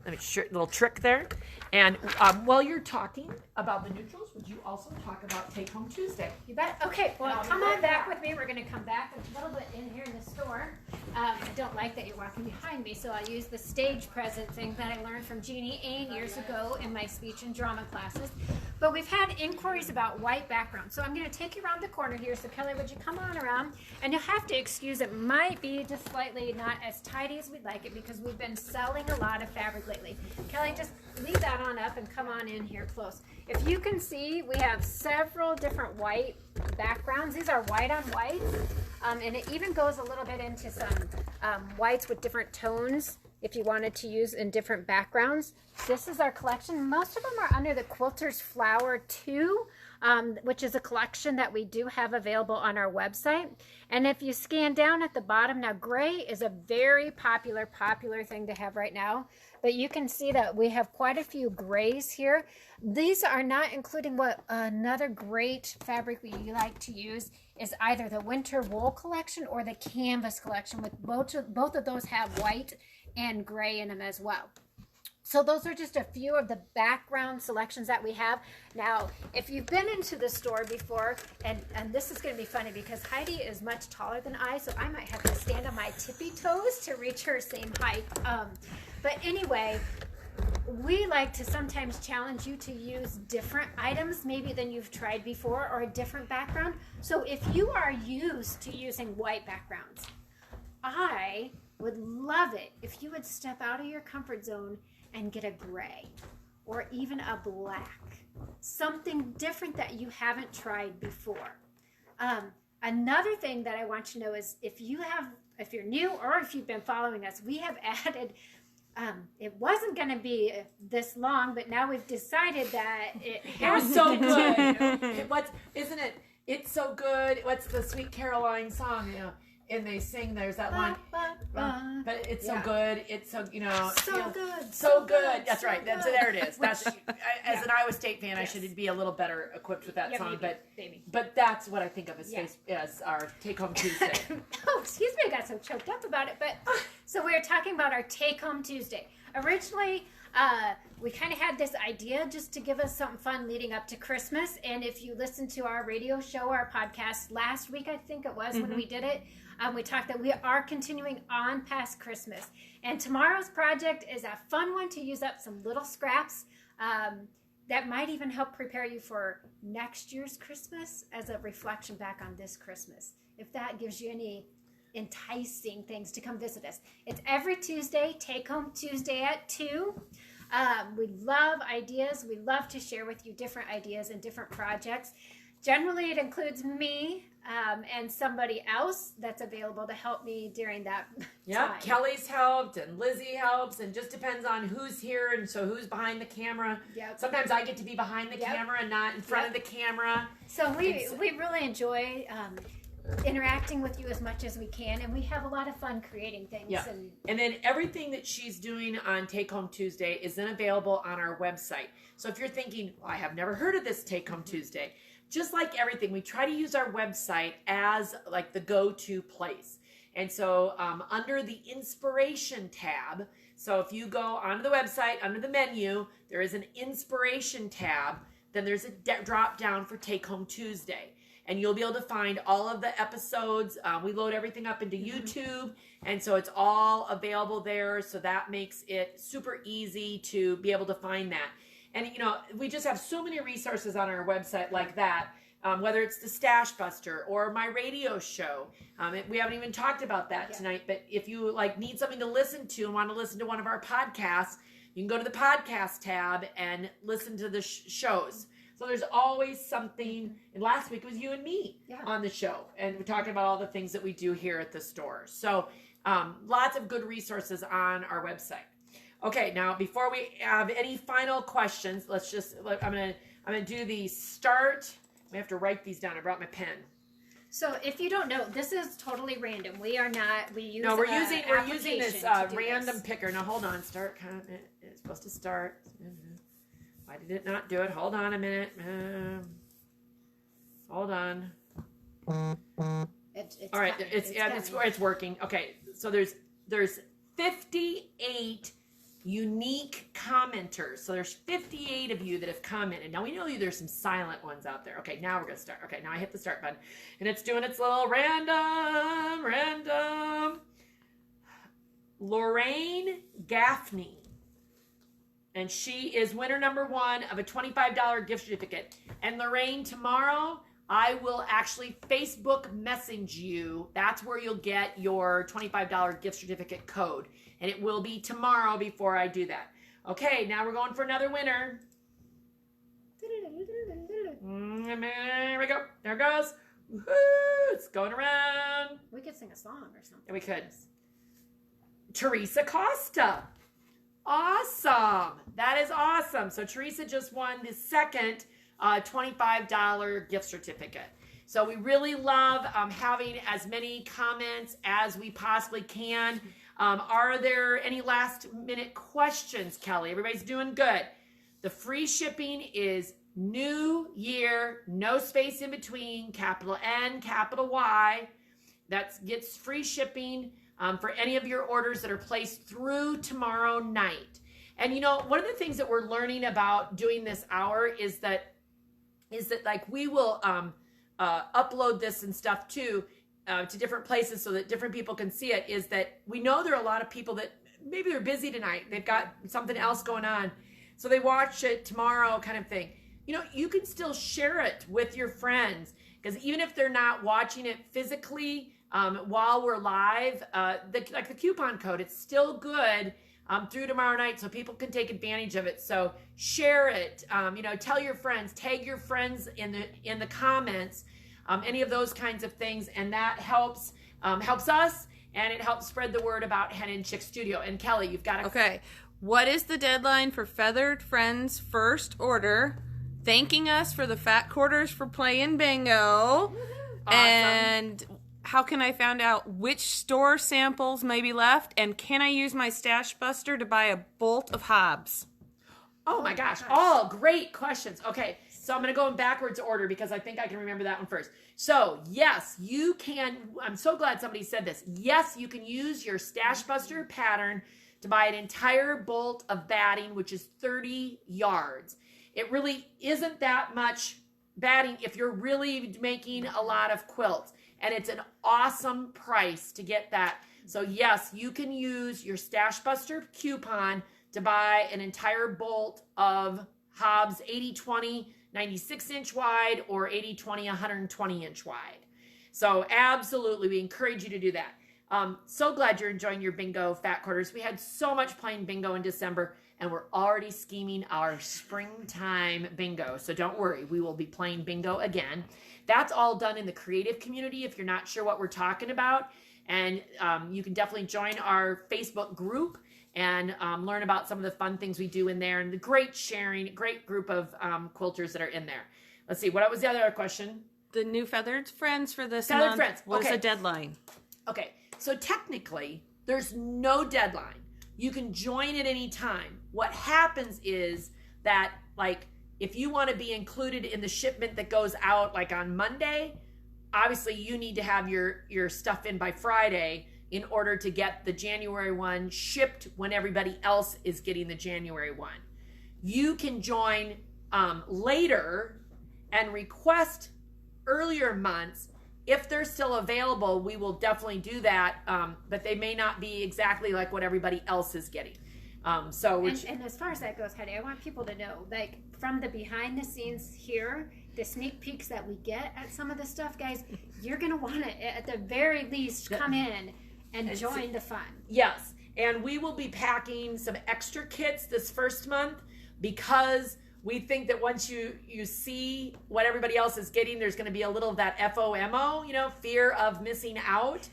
[SPEAKER 1] Little trick there. And while you're talking about the neutrals, would you also talk about Take Home Tuesday?
[SPEAKER 2] You bet. Okay, well,
[SPEAKER 1] I'll
[SPEAKER 2] come
[SPEAKER 1] be
[SPEAKER 2] on
[SPEAKER 1] right
[SPEAKER 2] back
[SPEAKER 1] back.
[SPEAKER 2] with me. We're going to come back a little bit in here in the store. I don't like that you're walking behind me, so I'll use the stage present thing that I learned from Jeannie Ain years ago in my speech and drama classes. But we've had inquiries about white background, so I'm going to take you around the corner here. So, Kelly, would you come on around? And you'll have to excuse it might be just slightly not as tidy as we'd like it because we've been selling a lot of fabric lately. Kelly, just leave that on up and come on in here close. If you can see, we have several different white backgrounds. These are white on whites, and it even goes a little bit into some whites with different tones if you wanted to use in different backgrounds. This is our collection. Most of them are under the Quilter's Flower 2, which is a collection that we do have available on our website. And if you scan down at the bottom, now gray is a very popular thing to have right now. But you can see that we have quite a few grays here. These are not including what another great fabric we like to use is either the Winter Wool collection or the Canvas collection. With both of those have white and gray in them as well. So those are just a few of the background selections that we have. Now, if you've been into the store before, and this is going to be funny because Heidi is much taller than I, so I might have to stand on my tippy toes to reach her same height. But anyway, we like to sometimes challenge you to use different items maybe than you've tried before or a different background. So if you are used to using white backgrounds, I would love it if you would step out of your comfort zone and get a gray or even a black, something different that you haven't tried before. Another thing that I want you to know is if you're new or if you've been following us, we have added, it wasn't going to be this long, but now we've decided that it has
[SPEAKER 1] so
[SPEAKER 2] to
[SPEAKER 1] good. Isn't it? It's so good. What's the Sweet Caroline song? You know, and they sing. There's that one. But it's so good. It's so
[SPEAKER 2] So good.
[SPEAKER 1] So good. That's right.
[SPEAKER 2] good.
[SPEAKER 1] There it is. That's as an Iowa State fan,
[SPEAKER 2] Yes.
[SPEAKER 1] I should be a little better equipped with that song.
[SPEAKER 2] Maybe.
[SPEAKER 1] But that's what I think of as our Take Home Tuesday.
[SPEAKER 2] Oh, excuse me, I got so choked up about it. But so we were talking about our Take Home Tuesday. Originally, we kind of had this idea just to give us something fun leading up to Christmas. And if you listen to our radio show, our podcast last week, I think it was when we did it, we talked that we are continuing on past Christmas. And tomorrow's project is a fun one to use up some little scraps that might even help prepare you for next year's Christmas as a reflection back on this Christmas. If that gives you any enticing things to come visit us. It's every Tuesday, Take Home Tuesday at 2. We love ideas. We love to share with you different ideas and different projects. Generally, it includes me and somebody else that's available to help me during that time.
[SPEAKER 1] Kelly's helped and Lizzie helps, and just depends on who's here and so who's behind the camera.
[SPEAKER 2] Yep.
[SPEAKER 1] Sometimes I get to be behind the camera and not in front of the camera.
[SPEAKER 2] So we really enjoy interacting with you as much as we can, and we have a lot of fun creating things.
[SPEAKER 1] And then everything that she's doing on Take Home Tuesday is then available on our website. So if you're thinking, I have never heard of this Take Home Tuesday, just like everything, we try to use our website as like the go-to place. And so under the inspiration tab, so if you go onto the website, under the menu, there is an inspiration tab, then there's a drop down for Take Home Tuesday. And you'll be able to find all of the episodes. We load everything up into YouTube, and so it's all available there. So that makes it super easy to be able to find that. And, we just have so many resources on our website like that, whether it's the Stash Buster or my radio show. We haven't even talked about that tonight, but if you need something to listen to and want to listen to one of our podcasts, you can go to the podcast tab and listen to the shows. So there's always something. And last week it was you and me on the show, and we're talking about all the things that we do here at the store. So lots of good resources on our website. Okay, now before we have any final questions, I'm gonna do the start. I have to write these down. I brought my pen.
[SPEAKER 2] So if you don't know, this is totally random. We're using
[SPEAKER 1] this random picker. Now hold on. Start comment. It's supposed to start. Why did it not do it? Hold on a minute. Hold on. All right, it's working. Okay, so there's 58 unique commenters. So there's 58 of you that have commented. Now we know there's some silent ones out there. Okay, now we're gonna start. Okay, now I hit the start button, and it's doing its little random. Lorraine Gaffney. And she is winner number 1 of a $25 gift certificate. And Lorraine, tomorrow I will actually Facebook message you. That's where you'll get your $25 gift certificate code. And it will be tomorrow before I do that. Okay, now we're going for another winner. There we go. There it goes. Woo-hoo, it's going around.
[SPEAKER 2] We could sing a song or something.
[SPEAKER 1] Yeah, we could. Teresa Costa. Awesome. That is awesome. So Teresa just won the second $25 gift certificate. So we really love having as many comments as we possibly can. Are there any last minute questions, Kelly? Everybody's doing good. The free shipping is New Year, no space in between, capital N, capital Y. That gets free shipping for any of your orders that are placed through tomorrow night. And one of the things that we're learning about doing this hour is that we will upload this and stuff too to different places so that different people can see it, is that we know there are a lot of people that maybe they're busy tonight. They've got something else going on. So they watch it tomorrow kind of thing. You can still share it with your friends, because even if they're not watching it physically, while we're live, the coupon code, it's still good through tomorrow night, so people can take advantage of it. So share it, tell your friends, tag your friends in the comments, any of those kinds of things, and that helps us, and it helps spread the word about Hen and Chick Studio. And Kelly, you've got to...
[SPEAKER 3] Okay, what is the deadline for Feathered Friends' first order thanking us for the fat quarters for playing bingo.
[SPEAKER 1] Awesome.
[SPEAKER 3] And how can I find out which store samples may be left? And can I use my Stash Buster to buy a bolt of Hobbs?
[SPEAKER 1] Oh my gosh. All great questions. Okay. So I'm going to go in backwards order because I think I can remember that one first. So yes, you can. I'm so glad somebody said this. Yes, you can use your Stash Buster pattern to buy an entire bolt of batting, which is 30 yards. It really isn't that much batting if you're really making a lot of quilts. And it's an awesome price to get that. So yes, you can use your Stash Buster coupon to buy an entire bolt of Hobbs 80-20 96-inch wide or 80-20 120-inch wide. So absolutely, we encourage you to do that. So glad you're enjoying your bingo fat quarters. We had so much playing bingo in December, and we're already scheming our springtime bingo. So don't worry, we will be playing bingo again. That's all done in the creative community if you're not sure what we're talking about. And you can definitely join our Facebook group and learn about some of the fun things we do in there and the great sharing, great group of quilters that are in there. Let's see, what was the other question?
[SPEAKER 3] The new Feathered Friends for this
[SPEAKER 1] Feathered
[SPEAKER 3] month.
[SPEAKER 1] Friends.
[SPEAKER 3] What's
[SPEAKER 1] Okay.
[SPEAKER 3] the deadline?
[SPEAKER 1] Okay, so technically, there's no deadline. You can join at any time. What happens is that, like, if you want to be included in the shipment that goes out, like, on Monday, obviously you need to have your stuff in by Friday in order to get the January one shipped when everybody else is getting the January one. You can join later and request earlier months. If they're still available, we will definitely do that, but they may not be exactly like what everybody else is getting. And
[SPEAKER 2] as far as that goes, Heidi, I want people to know, like, from the behind the scenes here, the sneak peeks that we get at some of the stuff, guys, you're going to want to, at the very least, come in and join the fun.
[SPEAKER 1] Yes, and we will be packing some extra kits this first month because we think that once you see what everybody else is getting, there's going to be a little of that FOMO, fear of missing out,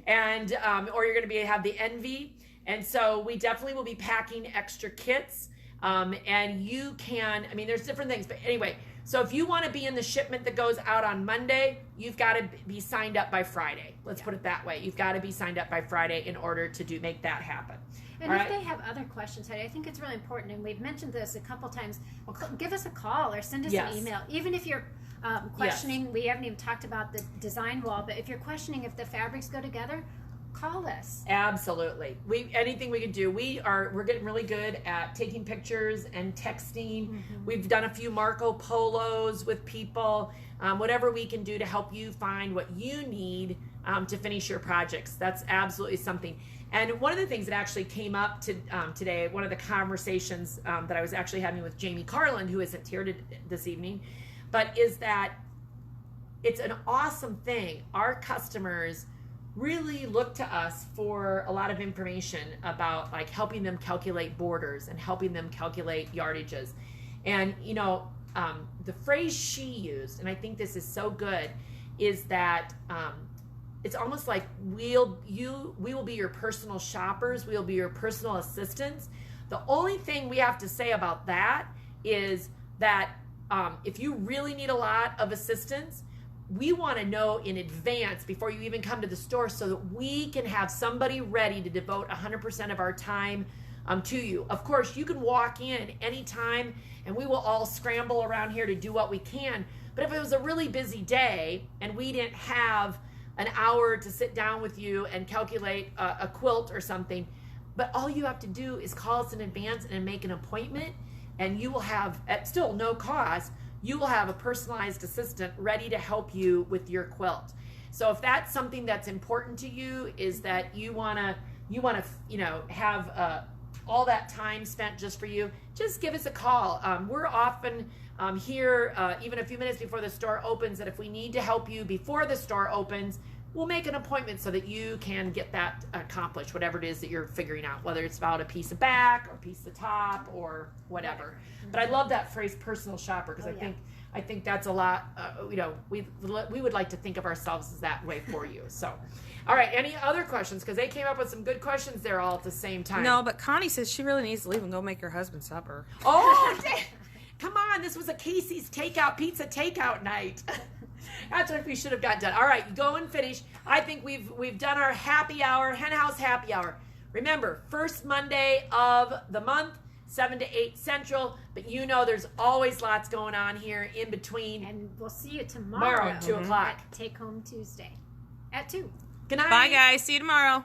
[SPEAKER 1] and or you're going to have the envy. And so we definitely will be packing extra kits. And you can, there's different things, but anyway, so if you want to be in the shipment that goes out on Monday, you've got to be signed up by Friday. Let's put it that way. You've got to be signed up by Friday in order to make that happen.
[SPEAKER 2] And if they have other questions, Heidi, I think it's really important, and we've mentioned this a couple times, give us a call or send us an email. Even if you're questioning, we haven't even talked about the design wall, but if you're questioning if the fabrics go together, call us.
[SPEAKER 1] Absolutely. Anything we can do. We're getting really good at taking pictures and texting. Mm-hmm. We've done a few Marco Polos with people. Whatever we can do to help you find what you need to finish your projects. That's absolutely something. And one of the things that actually came up today, one of the conversations that I was actually having with Jamie Carlin, who isn't here this evening, but is that it's an awesome thing. Our customers really look to us for a lot of information about, like, helping them calculate borders and helping them calculate yardages. And the phrase she used, and I think this is so good, is that it's almost like we will be your personal shoppers, we will be your personal assistants. The only thing we have to say about that is that if you really need a lot of assistance, we want to know in advance before you even come to the store so that we can have somebody ready to devote 100% of our time to you. Of course, you can walk in anytime and we will all scramble around here to do what we can. But if it was a really busy day and we didn't have an hour to sit down with you and calculate a quilt or something, but all you have to do is call us in advance and make an appointment, and you will have, at still no cost, you will have a personalized assistant ready to help you with your quilt. So if that's something that's important to you, is that you want to have all that time spent just for you, just give us a call. We're often here even a few minutes before the store opens, that if we need to help you before the store opens, we'll make an appointment so that you can get that accomplished, whatever it is that you're figuring out, whether it's about a piece of back or a piece of top or whatever. But I love that phrase, personal shopper, because I think that's a lot, we would like to think of ourselves as that way for you. So, all right, any other questions? Because they came up with some good questions there all at the same time.
[SPEAKER 3] No, but Connie says she really needs to leave and go make her husband supper.
[SPEAKER 1] Oh, Come on, this was a Casey's pizza takeout night. That's what we should have got done. All right, go and finish. I think we've done our happy hour, Hen House happy hour. Remember, first Monday of the month, 7 to 8 Central. But you know there's always lots going on here in between.
[SPEAKER 2] And we'll see you tomorrow
[SPEAKER 1] at 2 o'clock.
[SPEAKER 2] Take Home Tuesday at 2.
[SPEAKER 1] Good night.
[SPEAKER 3] Bye, guys. See you tomorrow.